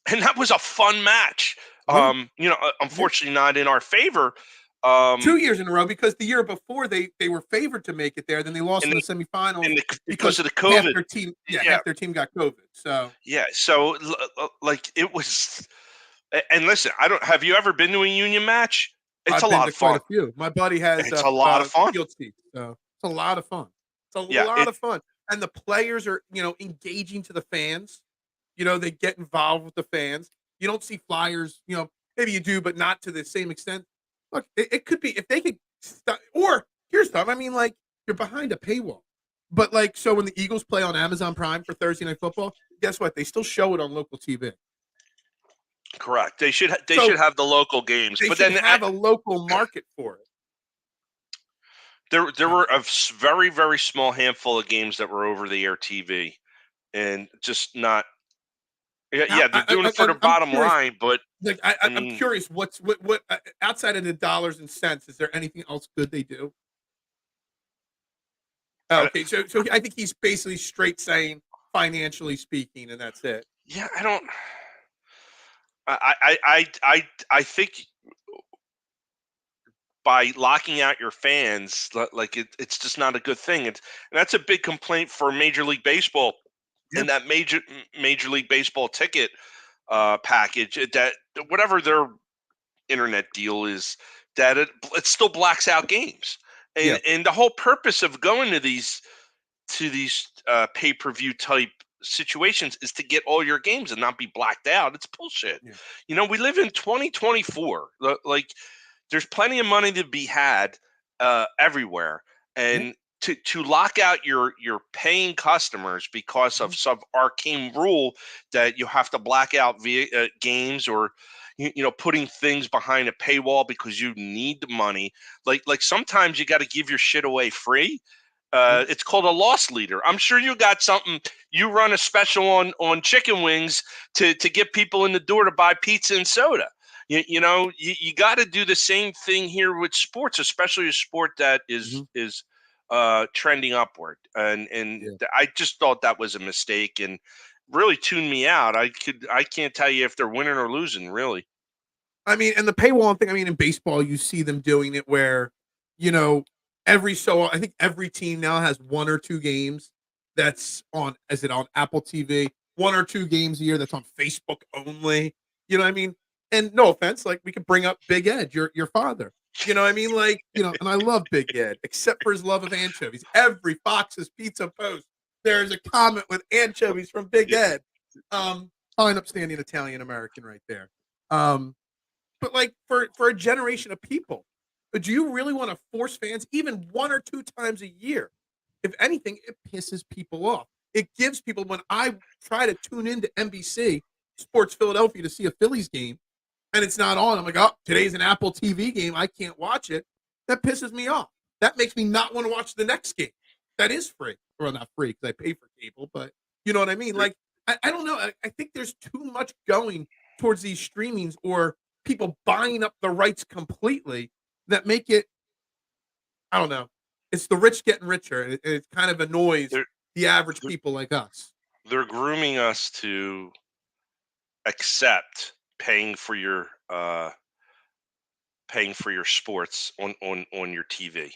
that was a fun match. Unfortunately not in our favor. 2 years in a row, because the year before they were favored to make it there, then they lost in the semifinals because of the COVID. Half their team got COVID. So like, it was. And listen, have you ever been to a Union match? It's I've a lot of fun. Quite a few. My buddy has. It's a lot of fun. Field seats, so it's a lot of fun. It's a lot of fun, and the players are engaging to the fans. They get involved with the fans. You don't see flyers. Maybe you do, but not to the same extent. Look, it could be if they could stop, or here's stuff. I mean, like, you're behind a paywall, but like, so when the Eagles play on Amazon Prime for Thursday Night Football, guess what? They still show it on local TV. Correct. They should have the local games, but then have a local market for it. There were a very, very small handful of games that were over the air TV, and just not. Yeah, they're doing it for the bottom line, but like, I'm curious, what outside of the dollars and cents, is there anything else good they do? Okay, so I think he's basically straight saying financially speaking, and that's it. Yeah, I don't. I think by locking out your fans, like, it's just not a good thing, and that's a big complaint for Major League Baseball. And that Major League Baseball ticket package, that whatever their internet deal is, that it still blacks out games, and the whole purpose of going to these pay-per-view type situations is to get all your games and not be blacked out. It's bullshit. We live in 2024. Like, there's plenty of money to be had everywhere, and to lock out your paying customers because of some arcane rule that you have to black out via games, or putting things behind a paywall because you need the money. Like sometimes you got to give your shit away free. It's called a loss leader. I'm sure you got something. You run a special on chicken wings to get people in the door to buy pizza and soda. You got to do the same thing here with sports, especially a sport that is trending upward. And I just thought that was a mistake and really tuned me out. I can't tell you if they're winning or losing, really. I mean, and the paywall thing, I mean, in baseball, you see them doing it where, I think every team now has one or two games that's on Apple TV, one or two games a year that's on Facebook only. You know what I mean? And no offense, like, we could bring up Big Ed, your father. You know what I mean? Like, and I love Big Ed, except for his love of anchovies. Every Fox's Pizza post, there's a comment with anchovies from Big Ed. An upstanding Italian American right there. But like, for a generation of people, do you really want to force fans even one or two times a year? If anything, it pisses people off. It gives people, when I try to tune into NBC Sports Philadelphia to see a Phillies game, and it's not on, I'm like, oh, today's an Apple TV game, I can't watch it. That pisses me off. That makes me not want to watch the next game. That is free. Well, not free because I pay for cable, but you know what I mean? Like, I don't know. I think there's too much going towards these streamings or people buying up the rights completely that make it, I don't know. It's the rich getting richer. And it kind of annoys the average people like us. They're grooming us to accept paying for your sports on your TV.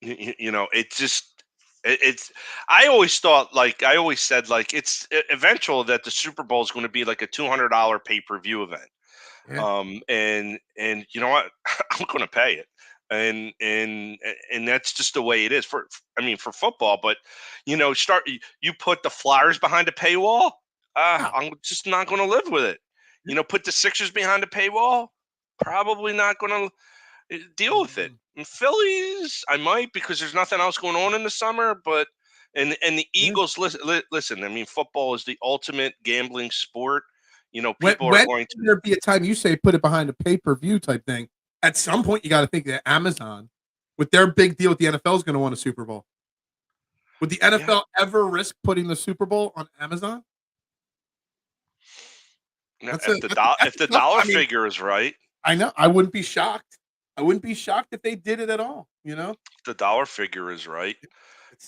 It just it's. I always thought, like I always said, like it's eventual that the Super Bowl is going to be like a $200 pay-per-view event. Yeah. And you know what? I'm going to pay it. And that's just the way it is for football. But you put the Flyers behind a paywall. I'm just not going to live with it. Put the Sixers behind a paywall. Probably not going to deal with it. And Phillies, I might, because there's nothing else going on in the summer. But and the Eagles, listen. I mean, football is the ultimate gambling sport. People are going to. There be a time you say put it behind a pay-per-view type thing. At some point, you got to think that Amazon, with their big deal with the NFL, is going to want a Super Bowl. Would the NFL ever risk putting the Super Bowl on Amazon? No, if the dollar figure is right, I know. I wouldn't be shocked. I wouldn't be shocked if they did it at all. If the dollar figure is right.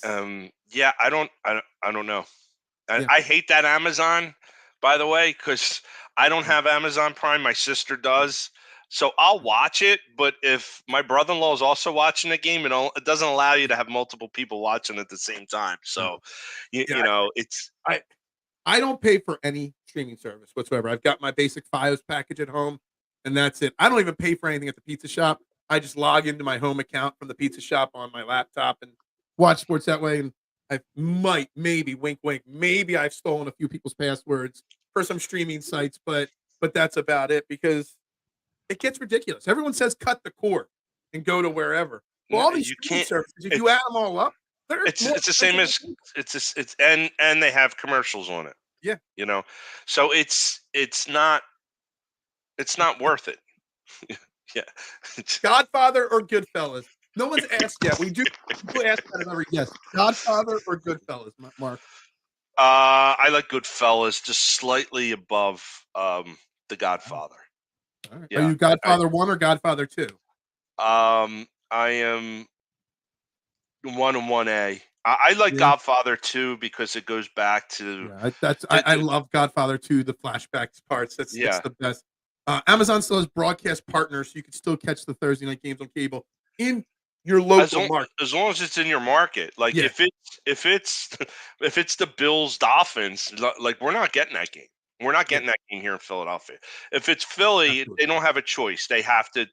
Yeah, I don't know. I hate that Amazon, by the way, because I don't have Amazon Prime. My sister does. So I'll watch it, but if my brother-in-law is also watching the game, it doesn't allow you to have multiple people watching at the same time. So, it's I don't pay for any streaming service whatsoever. I've got my basic Fios package at home, and that's it. I don't even pay for anything at the pizza shop. I just log into my home account from the pizza shop on my laptop and watch sports that way. And I maybe, wink, wink, maybe I've stolen a few people's passwords for some streaming sites, but that's about it because it gets ridiculous. Everyone says cut the cord and go to wherever. Well, all these streaming services, if you add them all up, it's the same as and they have commercials on it. Yeah. So it's not worth it. Yeah. Godfather or Goodfellas? No one's asked yet. We do ask that every guest. Godfather or Goodfellas, Mark? I like Goodfellas just slightly above the Godfather. All right. Yeah, are you Godfather 1 or Godfather 2? I am 1 and 1A. I like Godfather 2 because it goes back to. I love Godfather 2. The flashbacks parts. That's the best. Amazon still has broadcast partners, so you can still catch the Thursday night games on cable in your local market. As long as it's in your market. Like if it's the Bills Dolphins, like we're not getting that game. We're not getting that game here in Philadelphia. If it's Philly, they don't have a choice. They have to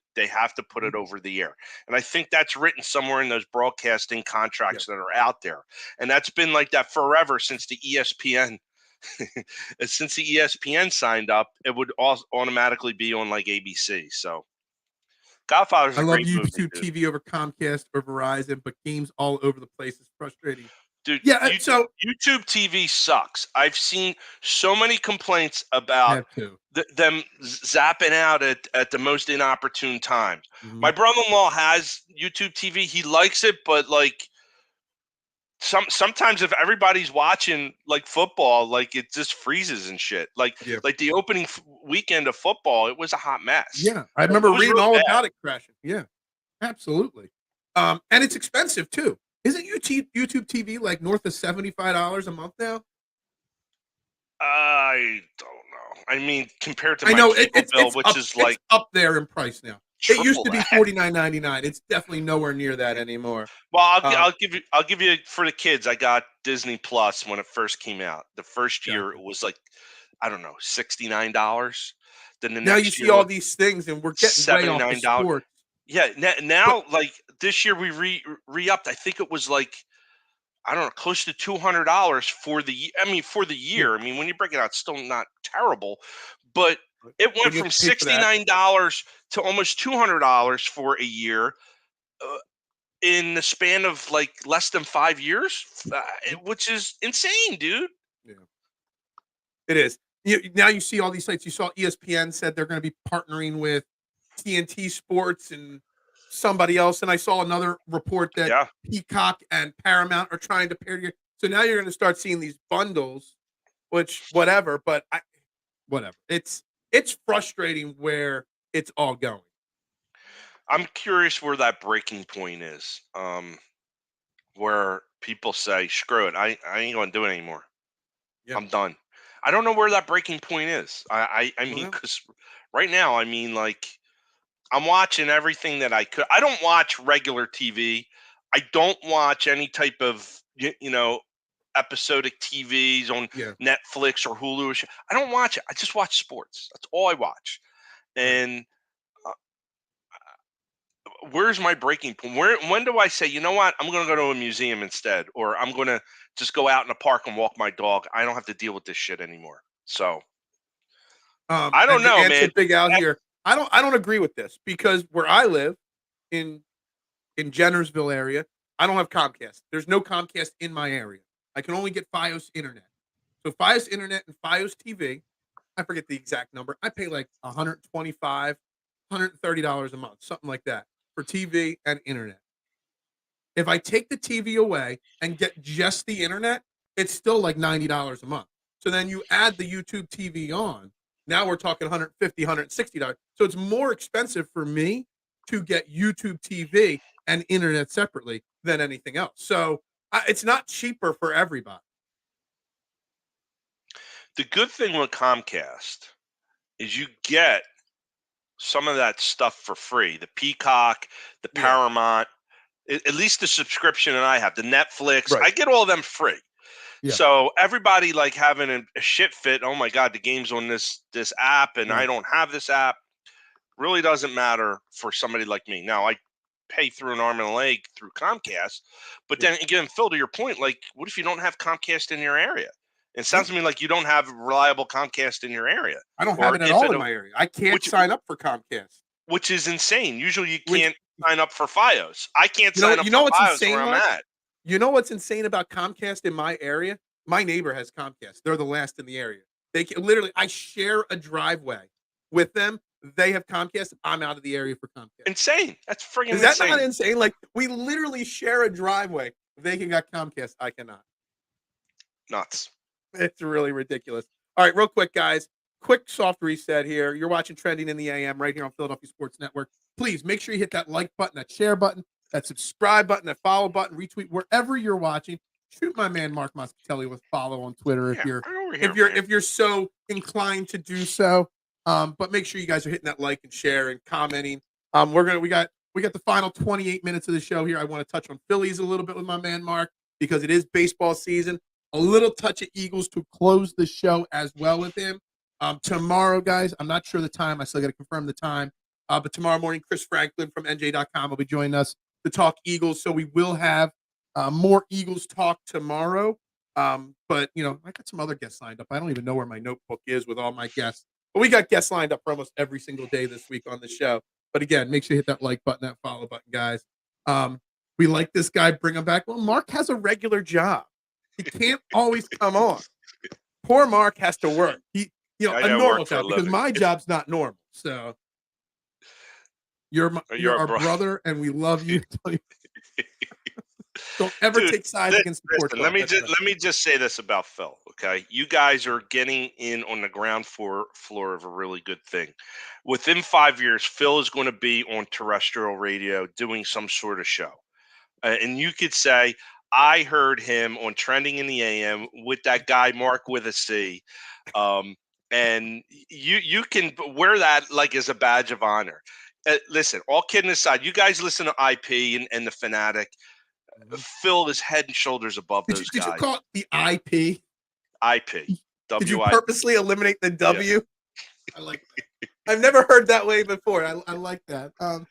put it over the air. And I think that's written somewhere in those broadcasting contracts that are out there. And that's been like that forever since the ESPN. Since the ESPN signed up, it would automatically be on like ABC. So Godfather's a great movie. I love YouTube TV over Comcast or Verizon, but games all over the place is frustrating. Dude, YouTube TV sucks. I've seen so many complaints about them zapping out at the most inopportune time. Mm-hmm. My brother-in-law has YouTube TV. He likes it, but like sometimes if everybody's watching like football, like it just freezes and shit. Like the opening weekend of football, it was a hot mess. Yeah, I remember reading all about it crashing. Yeah, absolutely. And it's expensive too. Isn't YouTube TV like north of $75 a month now? I don't know. I mean, compared to my cable bill, which is like it's up there in price now. It used to be $49.99. It's definitely nowhere near that anymore. Well, I'll give you for the kids. I got Disney Plus when it first came out. The first year it was like, I don't know, $69. Then the now next you see all these things, and we're getting $79. Way off the sport. Yeah, now like this year we re-upped. I think it was like, I don't know, close to $200 for the year. I mean, when you break it out, it's still not terrible, but it went from $69 to almost $200 for a year in the span of like less than 5 years, which is insane, dude. Yeah, it is. Now you see all these sites. You saw ESPN said they're going to be partnering with TNT Sports and somebody else, and I saw another report that Peacock and Paramount are trying to pair together. So now you're going to start seeing these bundles, which whatever. But whatever. It's it's frustrating where it's all going. I'm curious where that breaking point is, where people say, "Screw it, I ain't gonna do it anymore. Yeah. I'm done." I don't know where that breaking point is. I mean, because right now, I mean, like, I'm watching everything that I could. I don't watch regular TV. I don't watch any type of episodic TVs on Netflix or Hulu. I don't watch it. I just watch sports. That's all I watch. And where's my breaking point? When do I say, you know what, I'm going to go to a museum instead, or I'm going to just go out in the park and walk my dog. I don't have to deal with this shit anymore. So I don't know, man. Big Al here. I don't agree with this because where I live in Jennersville area, I don't have Comcast. There's no Comcast in my area. I can only get Fios internet. So Fios internet and Fios TV, I forget the exact number. I pay like $125, $130 a month, something like that for TV and internet. If I take the TV away and get just the internet, it's still like $90 a month. So then you add the YouTube TV on. Now we're talking $150, $160. So it's more expensive for me to get YouTube TV and internet separately than anything else. So it's not cheaper for everybody. The good thing with Comcast is you get some of that stuff for free. The Peacock, the Paramount, at least the subscription that I have, the Netflix, I get all of them free. Yeah. So everybody like having a shit fit, oh my God, the game's on this app and I don't have this app, really doesn't matter for somebody like me. Now, I pay through an arm and a leg through Comcast, but then again, Phil, to your point, like, what if you don't have Comcast in your area? It sounds to me like you don't have reliable Comcast in your area. I don't have it at all in my area. I can't sign up for Comcast. Which is insane. Usually you can't sign up for Fios. I can't sign up for Fios where I'm at. You know what's insane about Comcast in my area? My neighbor has Comcast. They're the last in the area. They can, literally, I share a driveway with them. They have Comcast. I'm out of the area for Comcast. Insane. That's friggin' insane. Is that not insane? Like, we literally share a driveway. They can got Comcast. I cannot. Nuts. It's really ridiculous. All right, real quick, guys. Quick soft reset here. You're watching Trending in the AM right here on Philadelphia Sports Network. Please make sure you hit that like button, that share button, that subscribe button, that follow button, retweet wherever you're watching. Shoot my man Marc Moscatelli with follow on Twitter if you're so inclined to do so. But make sure you guys are hitting that like and share and commenting. We got the final 28 minutes of the show here. I want to touch on Phillies a little bit with my man Mark because it is baseball season. A little touch of Eagles to close the show as well with him. Tomorrow, guys, I'm not sure the time. I still got to confirm the time. But tomorrow morning, Chris Franklin from NJ.com will be joining us to talk Eagles. So we will have more Eagles talk tomorrow. But, I got some other guests lined up. I don't even know where my notebook is with all my guests. But we got guests lined up for almost every single day this week on the show. But again, make sure you hit that like button, that follow button, guys. We like this guy. Bring him back. Well, Mark has a regular job. He can't always come on. Poor Mark has to work. A normal job because my job's not normal. So you're our brother, and we love you. Don't ever take sides against the court. Let me just say this about Phil. Okay, you guys are getting in on the ground floor of a really good thing. Within 5 years, Phil is going to be on terrestrial radio doing some sort of show, and you could say, I heard him on Trending in the AM with that guy Mark with a C, and you can wear that like as a badge of honor. Listen, all kidding aside, you guys listen to IP and the Fanatic. Phil is head and shoulders above those guys. Did you call it the IP? IP. Did you purposely eliminate the W? Yeah. I like that. I've never heard that way before. I like that. All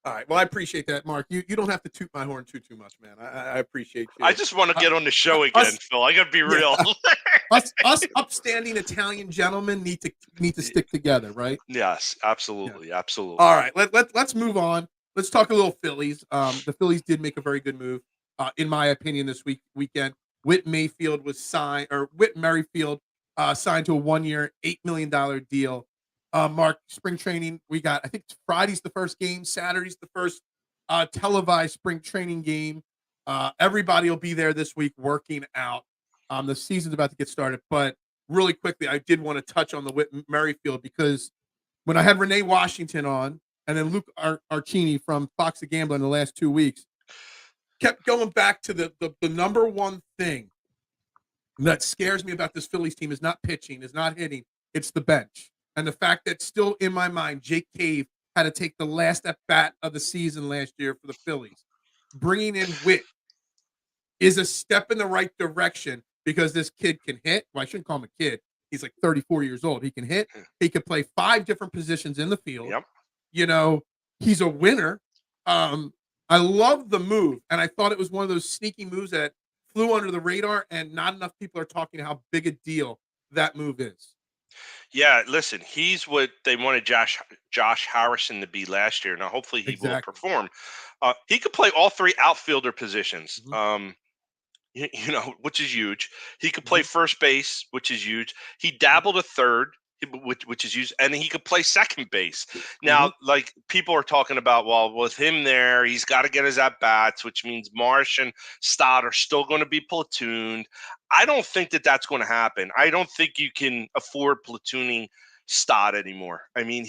right. Well, I appreciate that, Mark. You don't have to toot my horn too much, man. I appreciate you. I just want to get on the show again, Phil. I got to be real. Us upstanding Italian gentlemen need to stick together, right? Yes, absolutely, yeah. Absolutely. All right. Let's move on. Let's talk a little Phillies. The Phillies did make a very good move, in my opinion, this weekend. Whit Merrifield signed to a 1-year, $8 million deal. Mark, spring training, we got, I think Friday's the first game, Saturday's the first televised spring training game. Everybody will be there this week working out. The season's about to get started, but really quickly, I did want to touch on the Whit Merrifield because when I had Renee Washington on and then Luke Arcini from Fox the Gambler in the last 2 weeks, kept going back to the number one thing that scares me about this Phillies team is not pitching, is not hitting, it's the bench. And the fact that still in my mind, Jake Cave had to take the last at bat of the season last year for the Phillies. Bringing in Whit is a step in the right direction because this kid can hit. Well, I shouldn't call him a kid. He's like 34 years old. He can hit. He can play 5 different positions in the field. Yep. You know, he's a winner. I love the move, and I thought it was one of those sneaky moves that flew under the radar, and not enough people are talking how big a deal that move is. Yeah, listen, he's what they wanted Josh Harrison to be last year. Now, hopefully he will perform. He could play all 3 outfielder positions. Which is huge. He could play first base, which is huge. He dabbled a third, which is huge, and he could play second base. Now, like people are talking about, well, with him there, he's got to get his at bats, which means Marsh and Stott are still going to be platooned. I don't think that that's going to happen. I don't think you can afford platooning Stott anymore. I mean,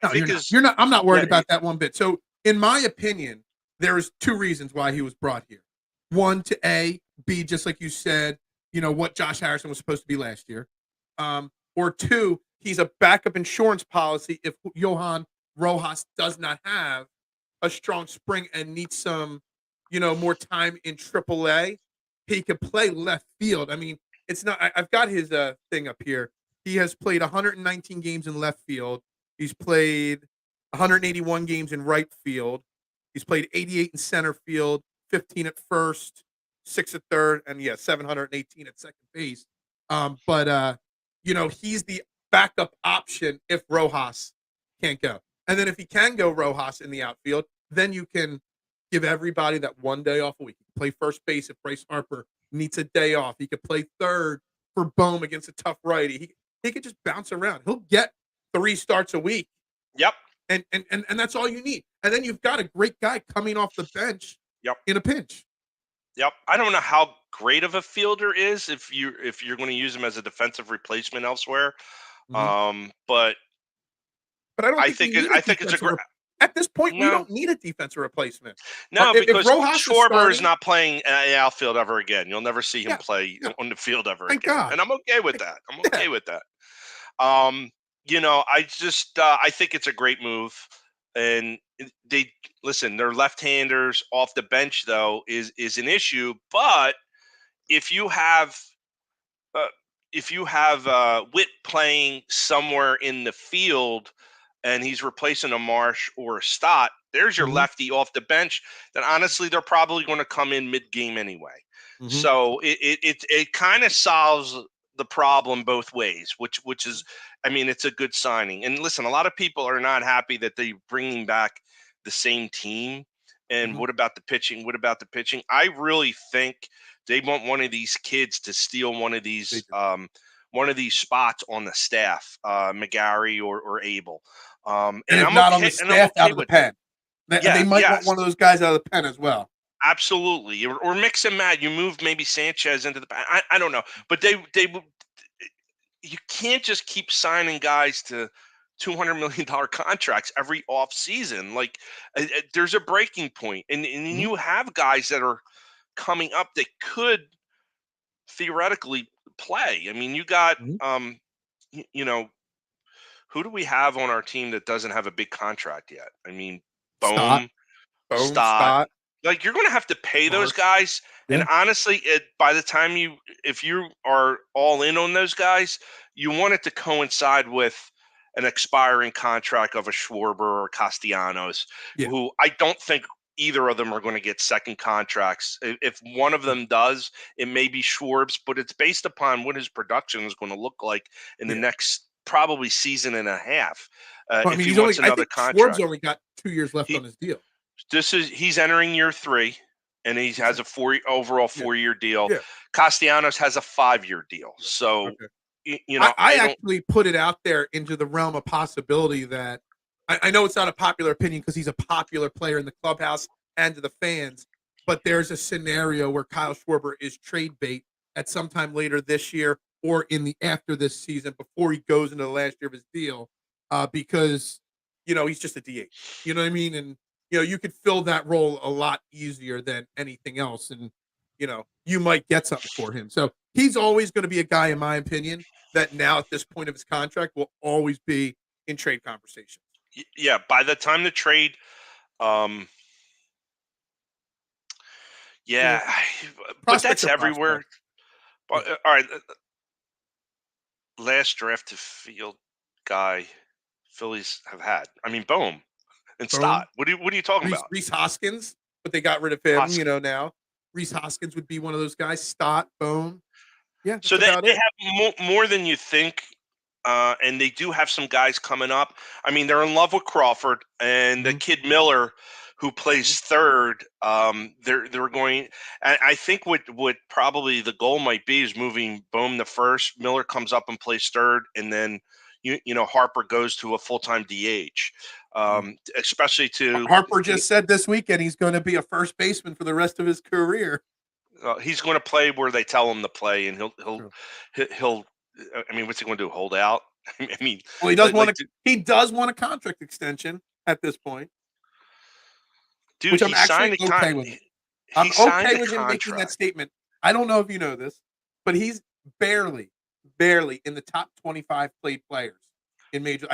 I'm not worried about that one bit. So, in my opinion, there's 2 reasons why he was brought here. One, to A, B, just like you said, what Josh Harrison was supposed to be last year. Or 2, he's a backup insurance policy if Johan Rojas does not have a strong spring and needs some, more time in AAA. He could play left field. I mean, it's not. I've got his thing up here. He has played 119 games in left field. He's played 181 games in right field. He's played 88 in center field, 15 at first, 6 at third, and 718 at second base. But he's the backup option if Rojas can't go. And then if he can go Rojas in the outfield, then you can give everybody that one day off a week. He can play first base if Bryce Harper needs a day off. He could play third for Bohm against a tough righty. He could just bounce around. He'll get 3 starts a week. Yep. And that's all you need. And then you've got a great guy coming off the bench in a pinch. Yep. I don't know how great of a fielder is if you're going to use him as a defensive replacement elsewhere. But I think it's a great. At this point, we don't need a defensive replacement. No, because Schwarber is not playing outfield ever again. You'll never see him play on the field ever again. God. And I'm okay with that. I think it's a great move. And they're left-handers off the bench though is an issue. But if you have Whit playing somewhere in the field and he's replacing a Marsh or a Stott, there's your lefty off the bench that honestly they're probably going to come in mid-game anyway. So it kind of solves the problem both ways, which is, I mean, it's a good signing. And listen, a lot of people are not happy that they're bringing back the same team. And what about the pitching? I really think they want one of these kids to steal one of these spots on the staff, McGarry or Abel. And I'm not on the staff, out of the pen. They might want one of those guys out of the pen as well. Absolutely, or mix and match. You move maybe Sanchez into the pen. I don't know, but you can't just keep signing guys to $200 million contracts every off season. Like there's a breaking point, and you have guys that are coming up that could theoretically play. I mean, you got who do we have on our team that doesn't have a big contract yet? I mean, Bohm, Stott. Like you're going to have to pay those guys. Yeah. And honestly, by the time if you are all in on those guys, you want it to coincide with an expiring contract of a Schwarber or Castellanos, who I don't think either of them are going to get second contracts. If one of them does, it may be Schwarb's, but it's based upon what his production is going to look like in the next probably season and a half. I mean, Schwarb's only got 2 years left on his deal. He's entering year 3, and he has a 4-year deal. Yeah. Castellanos has a 5-year deal. So, I actually put it out there into the realm of possibility that I know it's not a popular opinion because he's a popular player in the clubhouse and to the fans, but there's a scenario where Kyle Schwarber is trade bait at some time later this year or in the after this season before he goes into the last year of his deal, because he's just a DH. You know what I mean? And you could fill that role a lot easier than anything else, and you might get something for him. So he's always going to be a guy, in my opinion, that now at this point of his contract will always be in trade conversations. Yeah, by the time the trade, yeah, but that's everywhere. But, all right, last draft to field guy Phillies have had. I mean, boom and Stott. What are you talking about? Rhys Hoskins, but they got rid of him. Now Rhys Hoskins would be one of those guys. Stott, boom. Yeah, so they have more than you think. And they do have some guys coming up. I mean, they're in love with Crawford and the kid Miller, who plays third. They're going. I think what probably the goal might be is moving Bohm to first. Miller comes up and plays third, and then Harper goes to a full-time DH. Especially to Harper just said this weekend he's going to be a first baseman for the rest of his career. He's going to play where they tell him to play, and he'll. I mean, what's he going to do? Hold out? I mean, well, he does he does want a contract extension at this point, dude. Which I'm actually okay with. I'm okay with him making that statement. I don't know if you know this, but he's barely in the top 25 paid players in major.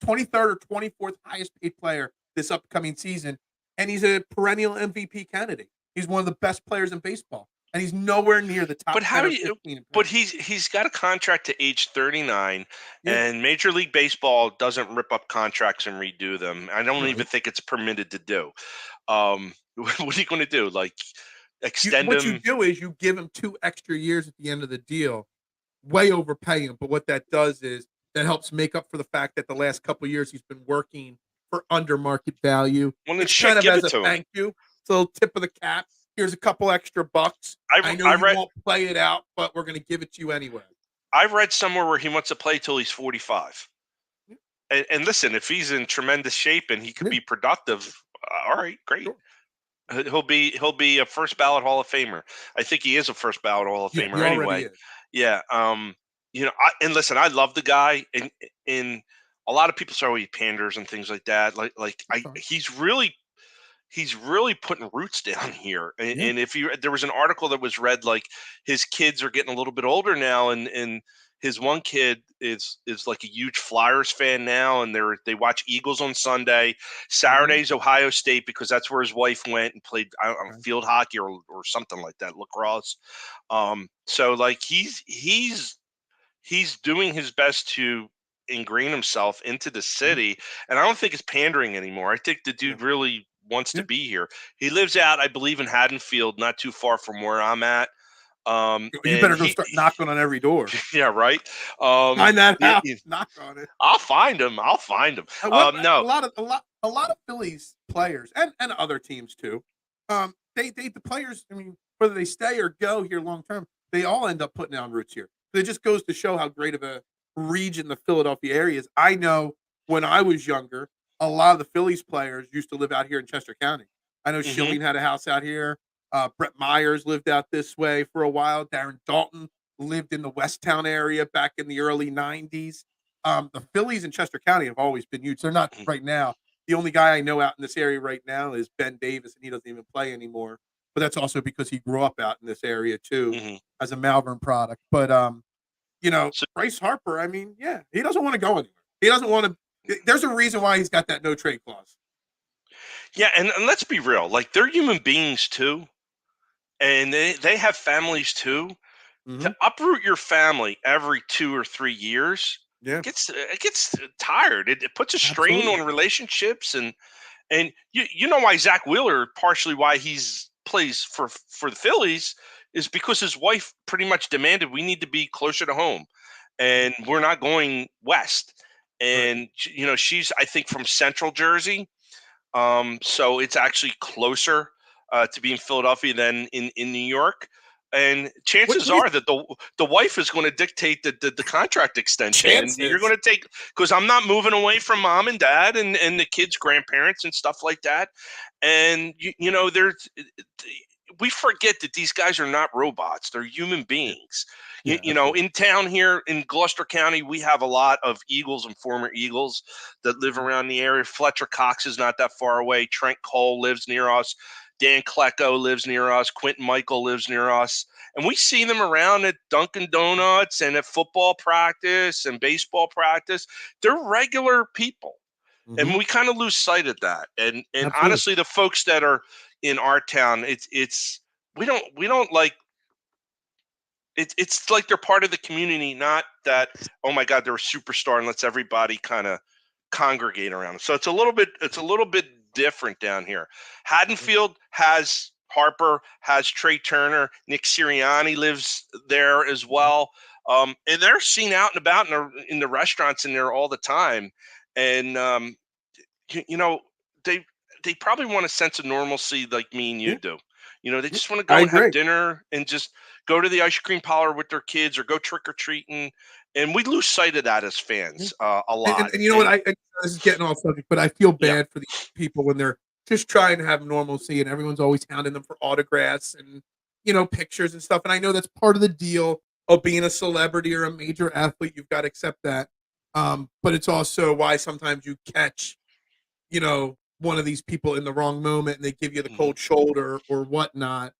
23rd or 24th highest paid player this upcoming season, and he's a perennial MVP candidate. He's one of the best players in baseball. And he's nowhere near the top. But how do you? But he's got a contract to age 39, and Major League Baseball doesn't rip up contracts and redo them. I don't even think it's permitted to do. What are you going to do? Like extend him? What you do is you give him 2 extra years at the end of the deal, way overpay him. But what that does is that helps make up for the fact that the last couple of years he's been working for under market value. Well, then it's kind of as a thank you. It's a little tip of the cap. Here's a couple extra bucks. I know you won't play it out, but we're going to give it to you anyway. I read somewhere where he wants to play till he's 45. And listen, if he's in tremendous shape and he can be productive, all right, great. Sure. He'll be a first ballot Hall of Famer. I think he is a first ballot Hall of Famer anyway. Yeah. And listen, I love the guy, and a lot of people say he panders and things like that. He's really putting roots down here. And if there was an article that was read, like his kids are getting a little bit older now, and his one kid is like a huge Flyers fan now, and they watch Eagles on Sunday. Saturday's Ohio State, because that's where his wife went and played field hockey or something like that, lacrosse. So like he's doing his best to ingrain himself into the city, and I don't think it's pandering anymore. I think the dude really wants to be here. He lives out, I believe, in Haddonfield, not too far from where I'm at. You better go start knocking on every door. Yeah, right. Find that house. Knock on it. I'll find him. No, a lot of Phillies players and other teams too. The players. I mean, whether they stay or go here long term, they all end up putting down roots here. It just goes to show how great of a region the Philadelphia area is. I know when I was younger, a lot of the Phillies players used to live out here in Chester County. I know Schilling had a house out here. Brett Myers lived out this way for a while. Darren Dalton lived in the Westtown area back in the early 90s. The Phillies in Chester County have always been huge. They're not right now. The only guy I know out in this area right now is Ben Davis, and he doesn't even play anymore. But that's also because he grew up out in this area too as a Malvern product. But Bryce Harper, I mean, he doesn't want to go anywhere. He doesn't want to. There's a reason why he's got that no trade clause. Yeah, and let's be real. Like, they're human beings too, and they have families too. To uproot your family every 2 or 3 years, it gets tired. It puts a strain on relationships, and you know why Zach Wheeler, partially why he's plays for the Phillies, is because his wife pretty much demanded we need to be closer to home, and we're not going west. And she's, I think, from Central Jersey, so it's actually closer to be in Philadelphia than in New York. And chances are that the wife is going to dictate the contract extension. And you're going to take, because I'm not moving away from mom and dad and the kids' grandparents and stuff like that. And there's we forget that these guys are not robots. They're human beings. Yeah, You know, in town here in Gloucester County, we have a lot of Eagles and former Eagles that live around the area. Fletcher Cox is not that far away. Trent Cole lives near us. Dan Klecko lives near us. Quentin Michael lives near us. And we see them around at Dunkin' Donuts and at football practice and baseball practice. They're regular people. And we kind of lose sight of that. And honestly, the folks that are in our town, we don't like it's like they're part of the community, not that, oh my God, they're a superstar and let's everybody kind of congregate around them. So it's a little bit different down here. Haddonfield has Harper, has Trey Turner, Nick Sirianni lives there as well. And they're seen out and about in the restaurants in there all the time. And you know, they probably want a sense of normalcy like me and you do. You know, they just want to go and have dinner and just go to the ice cream parlor with their kids or go trick or treating. And we lose sight of that as fans a lot. And you know what? This is getting off subject, but I feel bad for these people when they're just trying to have normalcy and everyone's always hounding them for autographs and, you know, pictures and stuff. And I know that's part of the deal of being a celebrity or a major athlete. You've got to accept that. But it's also why sometimes you catch, you know, one of these people in the wrong moment and they give you the cold shoulder or whatnot.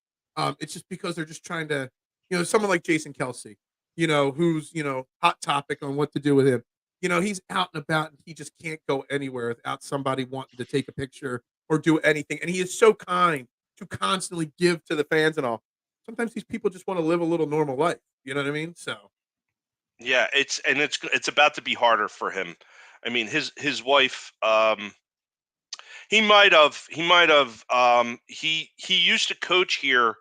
It's just because they're just trying to, you know, someone like Jason Kelce, you know, who's, you know, hot topic on what to do with him. You know, he's out and about and he just can't go anywhere without somebody wanting to take a picture or do anything. And he is so kind to constantly give to the fans and all. Sometimes these people just want to live a little normal life. You know what I mean? So yeah, it's about to be harder for him. I mean, his wife, he used to coach here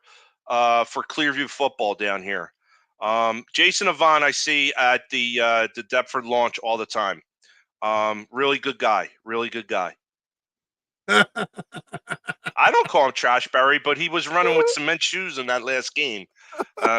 for Clearview football down here. Jason Avant, I see at the Deptford launch all the time. Really good guy. I don't call him Trash Barry, but he was running with cement shoes in that last game.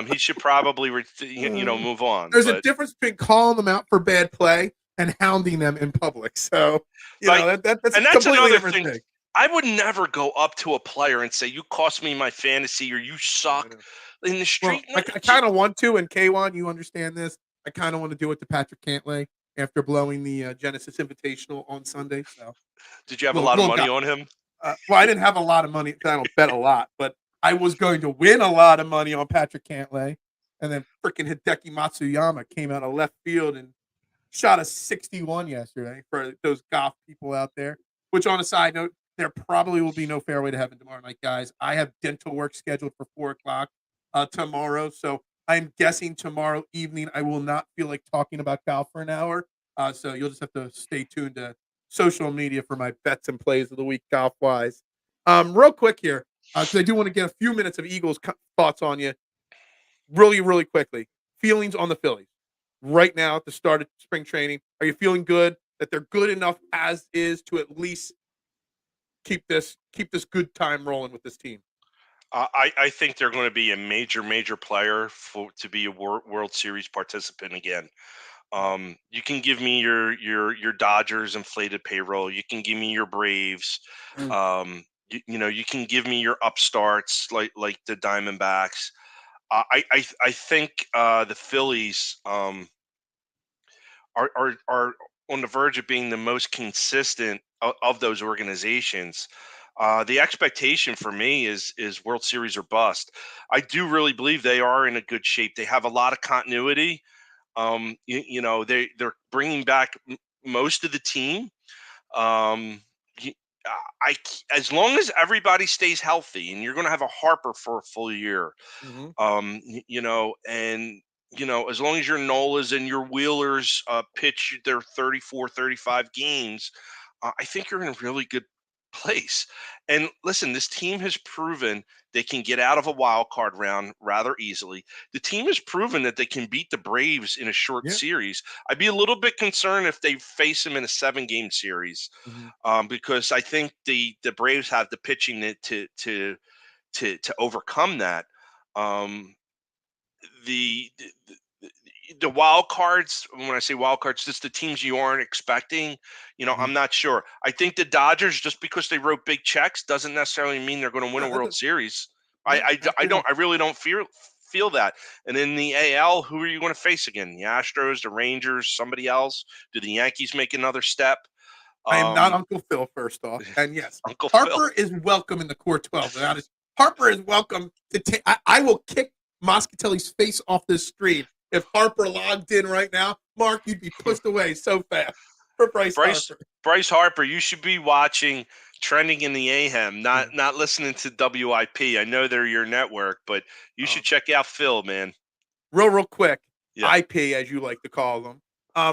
He should probably move on. There's a difference between calling them out for bad play and hounding them in public. So that's that's another thing. I would never go up to a player and say, "You cost me my fantasy," or "You suck." In the street, I kind of want to. And K1, you understand this? I kind of want to do it to Patrick Cantlay after blowing the Genesis Invitational on Sunday. So, did you have a lot of money on him? Well, I didn't have a lot of money because I don't bet a lot, but I was going to win a lot of money on Patrick Cantlay, and then freaking Hideki Matsuyama came out of left field and shot a 61 yesterday for those golf people out there. Which, on a side note, there probably will be no fairway to heaven tomorrow night, guys. I have dental work scheduled for 4:00 tomorrow, so I'm guessing tomorrow evening I will not feel like talking about golf for an hour. So you'll just have to stay tuned to social media for my bets and plays of the week golf wise. Real quick here, because I do want to get a few minutes of Eagles thoughts on you, really quickly. Feelings on the Phillies right now at the start of spring training. Are you feeling good that they're good enough as is to at least keep this good time rolling with this team? I think they're going to be a major player to be a World Series participant again. You can give me your Dodgers inflated payroll. You can give me your Braves. You can give me your upstarts like the Diamondbacks. I think the Phillies are on the verge of being the most consistent of those organizations. The expectation for me is World Series or bust. I do really believe they are in a good shape. They have a lot of continuity. They're bringing back most of the team. As long as everybody stays healthy, and you're going to have a Harper for a full year, as long as your Nolas and your Wheelers pitch their 34, 35 games, I think you're in a really good place. And listen, this team has proven they can get out of a wild card round rather easily. The team has proven that they can beat the Braves in a short series. I'd be a little bit concerned if they face them in a 7-game series, because I think the Braves have the pitching to overcome that. The wild cards, when I say wild cards, just the teams you aren't expecting, I'm not sure. I think the Dodgers, just because they wrote big checks, doesn't necessarily mean they're going to win a World Series. I really don't feel that. And in the AL, who are you going to face again? The Astros, the Rangers, somebody else? Do the Yankees make another step? I am not Uncle Phil, first off. And yes, Uncle Harper Phil is welcome in the core 12. Without his, Harper is welcome to take. I will kick Moscatelli's face off this stream. If Harper logged in right now, Mark, you'd be pushed away so fast for Bryce Harper. Bryce Harper, you should be watching Trending in the AHAM, not listening to WIP. I know they're your network, but you should check out Phil, man. Real quick, IP, as you like to call them,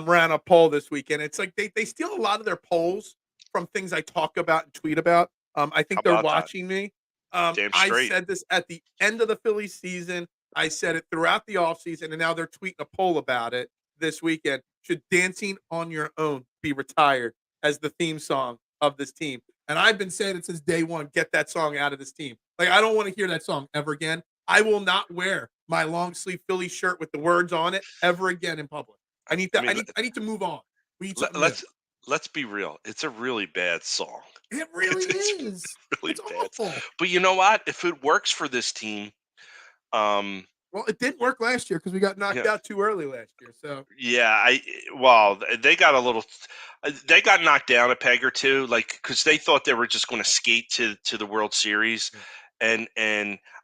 ran a poll this weekend. It's like they steal a lot of their polls from things I talk about and tweet about. I think they're watching me. Damn straight. I said this at the end of the Phillies season. I said it throughout the offseason, and now they're tweeting a poll about it this weekend. Should Dancing on Your Own be retired as the theme song of this team? And I've been saying it since day one, get that song out of this team. Like, I don't want to hear that song ever again. I will not wear my long sleeve Philly shirt with the words on it ever again in public. I need to I need to move on. Let's be real. It's a really bad song. It really is. Really it's bad. Awful. But you know what? If it works for this team, well, it didn't work last year because we got knocked out too early last year. So they got a little. They got knocked down a peg or two, like because they thought they were just going to skate to the World Series, and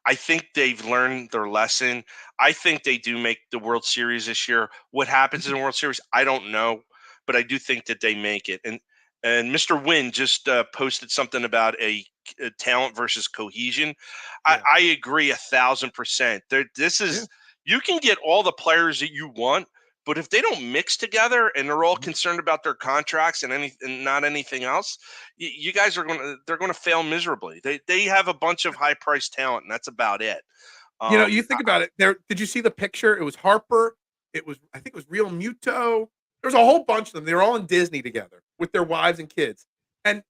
I think they've learned their lesson. I think they do make the World Series this year. What happens in the World Series, I don't know, but I do think that they make it. And Mr. Wynn just posted something about a talent versus cohesion. I agree 1,000%. This is you can get all the players that you want, but if they don't mix together and they're all concerned about their contracts and not anything else, you guys they're gonna fail miserably. They have a bunch of high priced talent, and that's about it. You think about it. Did you see the picture? It was Harper. I think it was Real Muto. There was a whole bunch of them. They were all in Disney together with their wives and kids, and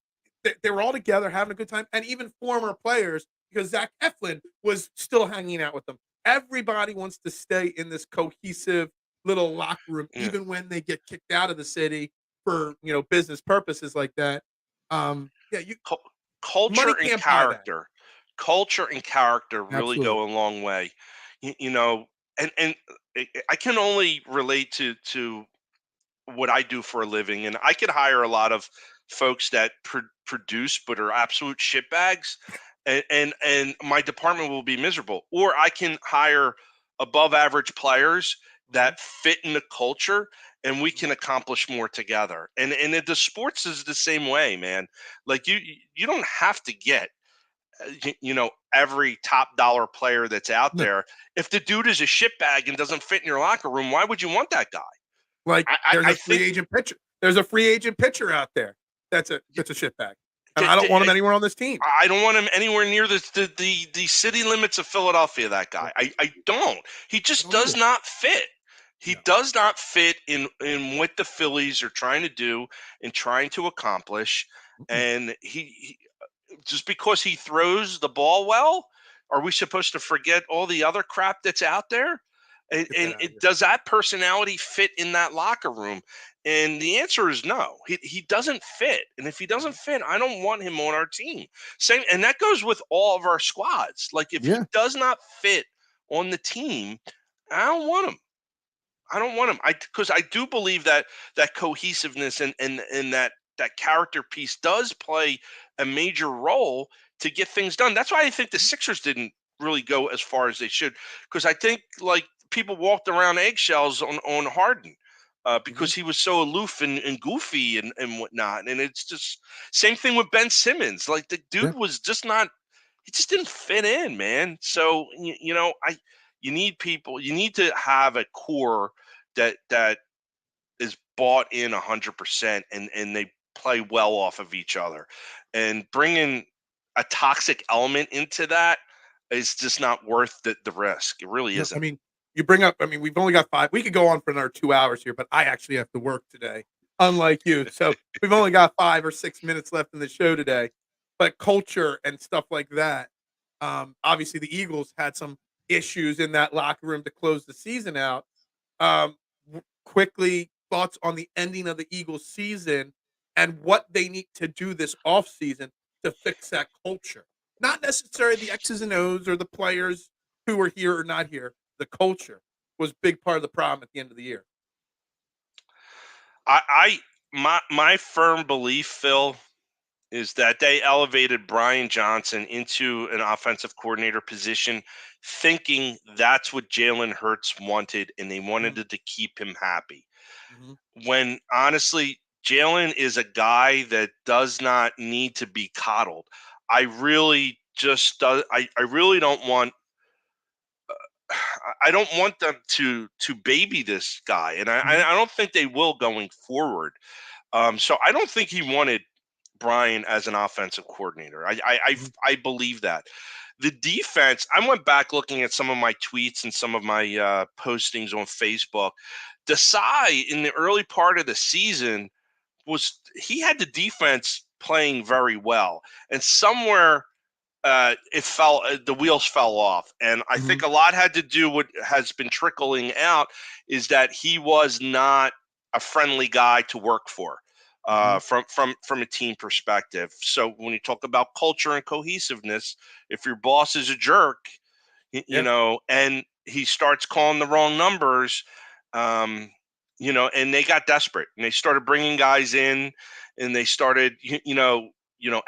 they were all together having a good time. And even former players, because Zach Eflin was still hanging out with them. Everybody wants to stay in this cohesive little locker room, even when they get kicked out of the city for business purposes like that. Culture and character. Culture and character really Absolutely. go a long way. And I can only relate to what I do for a living, and I could hire a lot of folks that produce but are absolute shitbags, and my department will be miserable. Or I can hire above average players that fit in the culture, and we can accomplish more together. And the sports is the same way, man. Like you don't have to get every top dollar player that's out there. If the dude is a shitbag and doesn't fit in your locker room, why would you want that guy? Like there's a free agent pitcher. There's a free agent pitcher out there that's a shitbag. And I don't want him anywhere on this team. I don't want him anywhere near the city limits of Philadelphia, that guy. I don't. He just does not fit. He does not fit in what the Phillies are trying to do and trying to accomplish. And he just because he throws the ball well, are we supposed to forget all the other crap that's out there? And does that personality fit in that locker room? And the answer is no. He doesn't fit. And if he doesn't fit, I don't want him on our team. And that goes with all of our squads. Like if he does not fit on the team, I don't want him. I don't want him. Because I do believe that cohesiveness and that character piece does play a major role to get things done. That's why I think the Sixers didn't really go as far as they should. Because I think like people walked around eggshells on Harden because he was so aloof and goofy and whatnot. And it's just same thing with Ben Simmons. Like the dude was just not. He just didn't fit in, man. So you need people. You need to have a core that is bought in 100% and they play well off of each other. And bringing a toxic element into that is just not worth the risk. It really isn't. I mean, you bring up. I mean, we've only got 5. We could go on for another 2 hours here, but I actually have to work today, unlike you. So we've only got 5 or 6 minutes left in the show today. But culture and stuff like that. Obviously, the Eagles had some issues in that locker room to close the season out. Quickly, thoughts on the ending of the Eagles season and what they need to do this offseason to fix that culture. Not necessarily the X's and O's or the players who were here or not here. The culture was a big part of the problem at the end of the year. My firm belief, Phil, is that they elevated Brian Johnson into an offensive coordinator position, thinking that's what Jalen Hurts wanted, and they wanted to keep him happy. When honestly, Jalen is a guy that does not need to be coddled. I really don't want. I don't want them to baby this guy, and I don't think they will going forward. So I don't think he wanted Brian as an offensive coordinator. I believe that. The defense, I went back looking at some of my tweets and some of my postings on Facebook. Desai in the early part of the season he had the defense playing very well, and somewhere the wheels fell off, and I think a lot had to do what has been trickling out is that he was not a friendly guy to work for. From a team perspective. So when you talk about culture and cohesiveness, if your boss is a jerk, and he starts calling the wrong numbers, and they got desperate and they started bringing guys in and they started,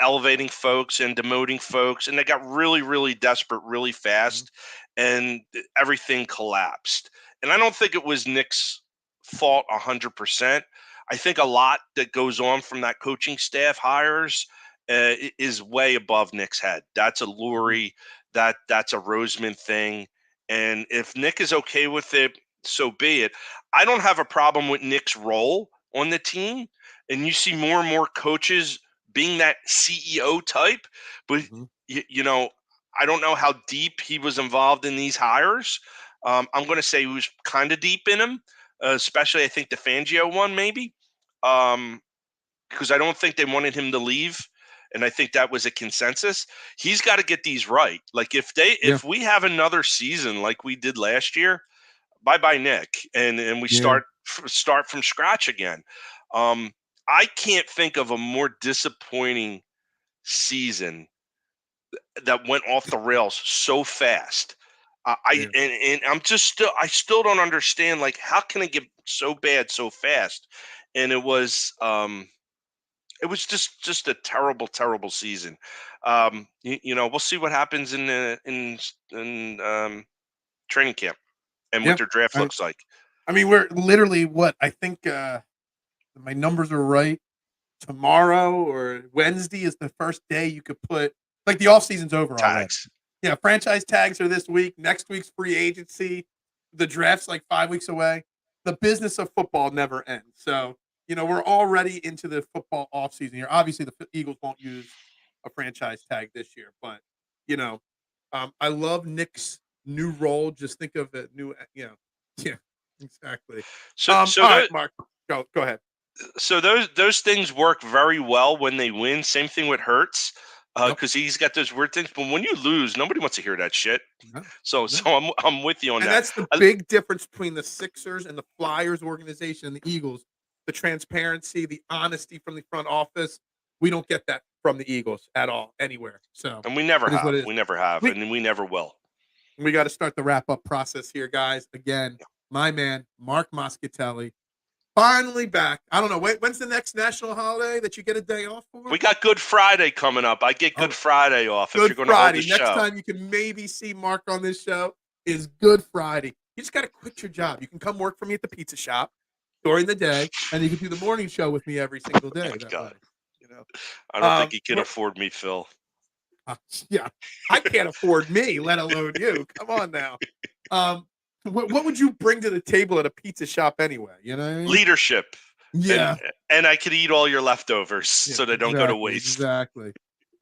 elevating folks and demoting folks, and they got really, really desperate really fast, and everything collapsed. And I don't think it was Nick's fault 100%. I think a lot that goes on from that coaching staff hires is way above Nick's head. That's a Lurie, that's a Roseman thing. And if Nick is okay with it, so be it. I don't have a problem with Nick's role on the team. And you see more and more coaches being that CEO type. But, I don't know how deep he was involved in these hires. I'm going to say he was kind of deep in them. Especially, I think the Fangio one, maybe, because I don't think they wanted him to leave, and I think that was a consensus. He's got to get these right. Like if we have another season like we did last year, bye Nick, and we start from scratch again. I can't think of a more disappointing season that went off the rails so fast. I still don't understand, like, how can it get so bad so fast? And it was just a terrible, terrible season. We'll see what happens in training camp and what their draft looks like. I mean, we're literally I think my numbers are right. Tomorrow or Wednesday is the first day you could put, like, the off season's over already. Tags. Yeah, franchise tags are this week. Next week's free agency. The draft's like 5 weeks away. The business of football never ends. So, we're already into the football offseason here. Obviously, the Eagles won't use a franchise tag this year. But, I love Nick's new role. Just think of a new, yeah, exactly. All right, Mark, go ahead. So those things work very well when they win. Same thing with Hurts. Because he's got those weird things, but when you lose, nobody wants to hear that shit. No. So I'm with you on that. And that's the big difference between the Sixers and the Flyers organization and the Eagles. The transparency, the honesty from the front office. We don't get that from the Eagles at all, anywhere. So, and we never have. We never have, and we never will. We got to start the wrap up process here, guys. Again, my man, Marc Moscatelli. Finally back. I don't know. When's the next national holiday that you get a day off for? We got Good Friday coming up. I get Good Friday off. Good if you're Friday. Hold the next show. Time you can maybe see Mark on this show is Good Friday. You just got to quit your job. You can come work for me at the pizza shop during the day, and you can do the morning show with me every single day. Oh, God. I don't think he can afford me, Phil. Yeah, I can't afford me, let alone you. Come on now. What would you bring to the table at a pizza shop anyway? You know what I mean? Leadership. Yeah. And I could eat all your leftovers so they don't go to waste. Exactly.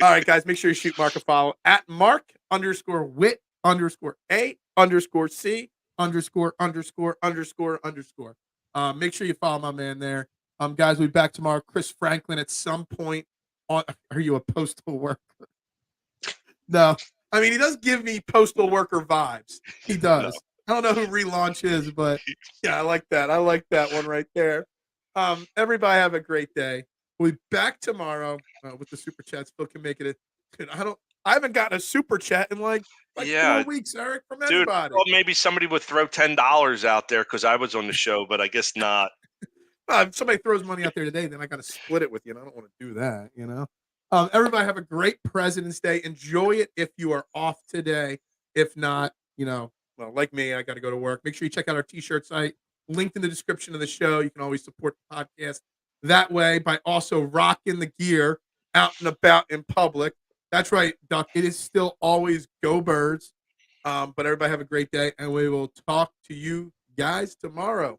All right, guys, make sure you shoot Mark a follow at Mark_Whit_A_C__C_____. Make sure you follow my man there. Guys, we'll be back tomorrow. Chris Franklin at some point are you a postal worker? No. I mean, he does give me postal worker vibes. He does. No. I don't know who Relaunch is, but yeah, I like that. I like that one right there. Everybody have a great day. We'll be back tomorrow with the super chats. Phil can make it. I don't I haven't gotten a super chat in like 4 weeks, Eric, from anybody. Well, maybe somebody would throw $10 out there because I was on the show, but I guess not. If somebody throws money out there today, then I got to split it with you, and I don't want to do that, Everybody have a great President's Day. Enjoy it if you are off today. If not, well, like me, I got to go to work. Make sure you check out our T-shirt site, linked in the description of the show. You can always support the podcast that way by also rocking the gear out and about in public. That's right, Duck. It is still always Go Birds. But everybody have a great day, and we will talk to you guys tomorrow.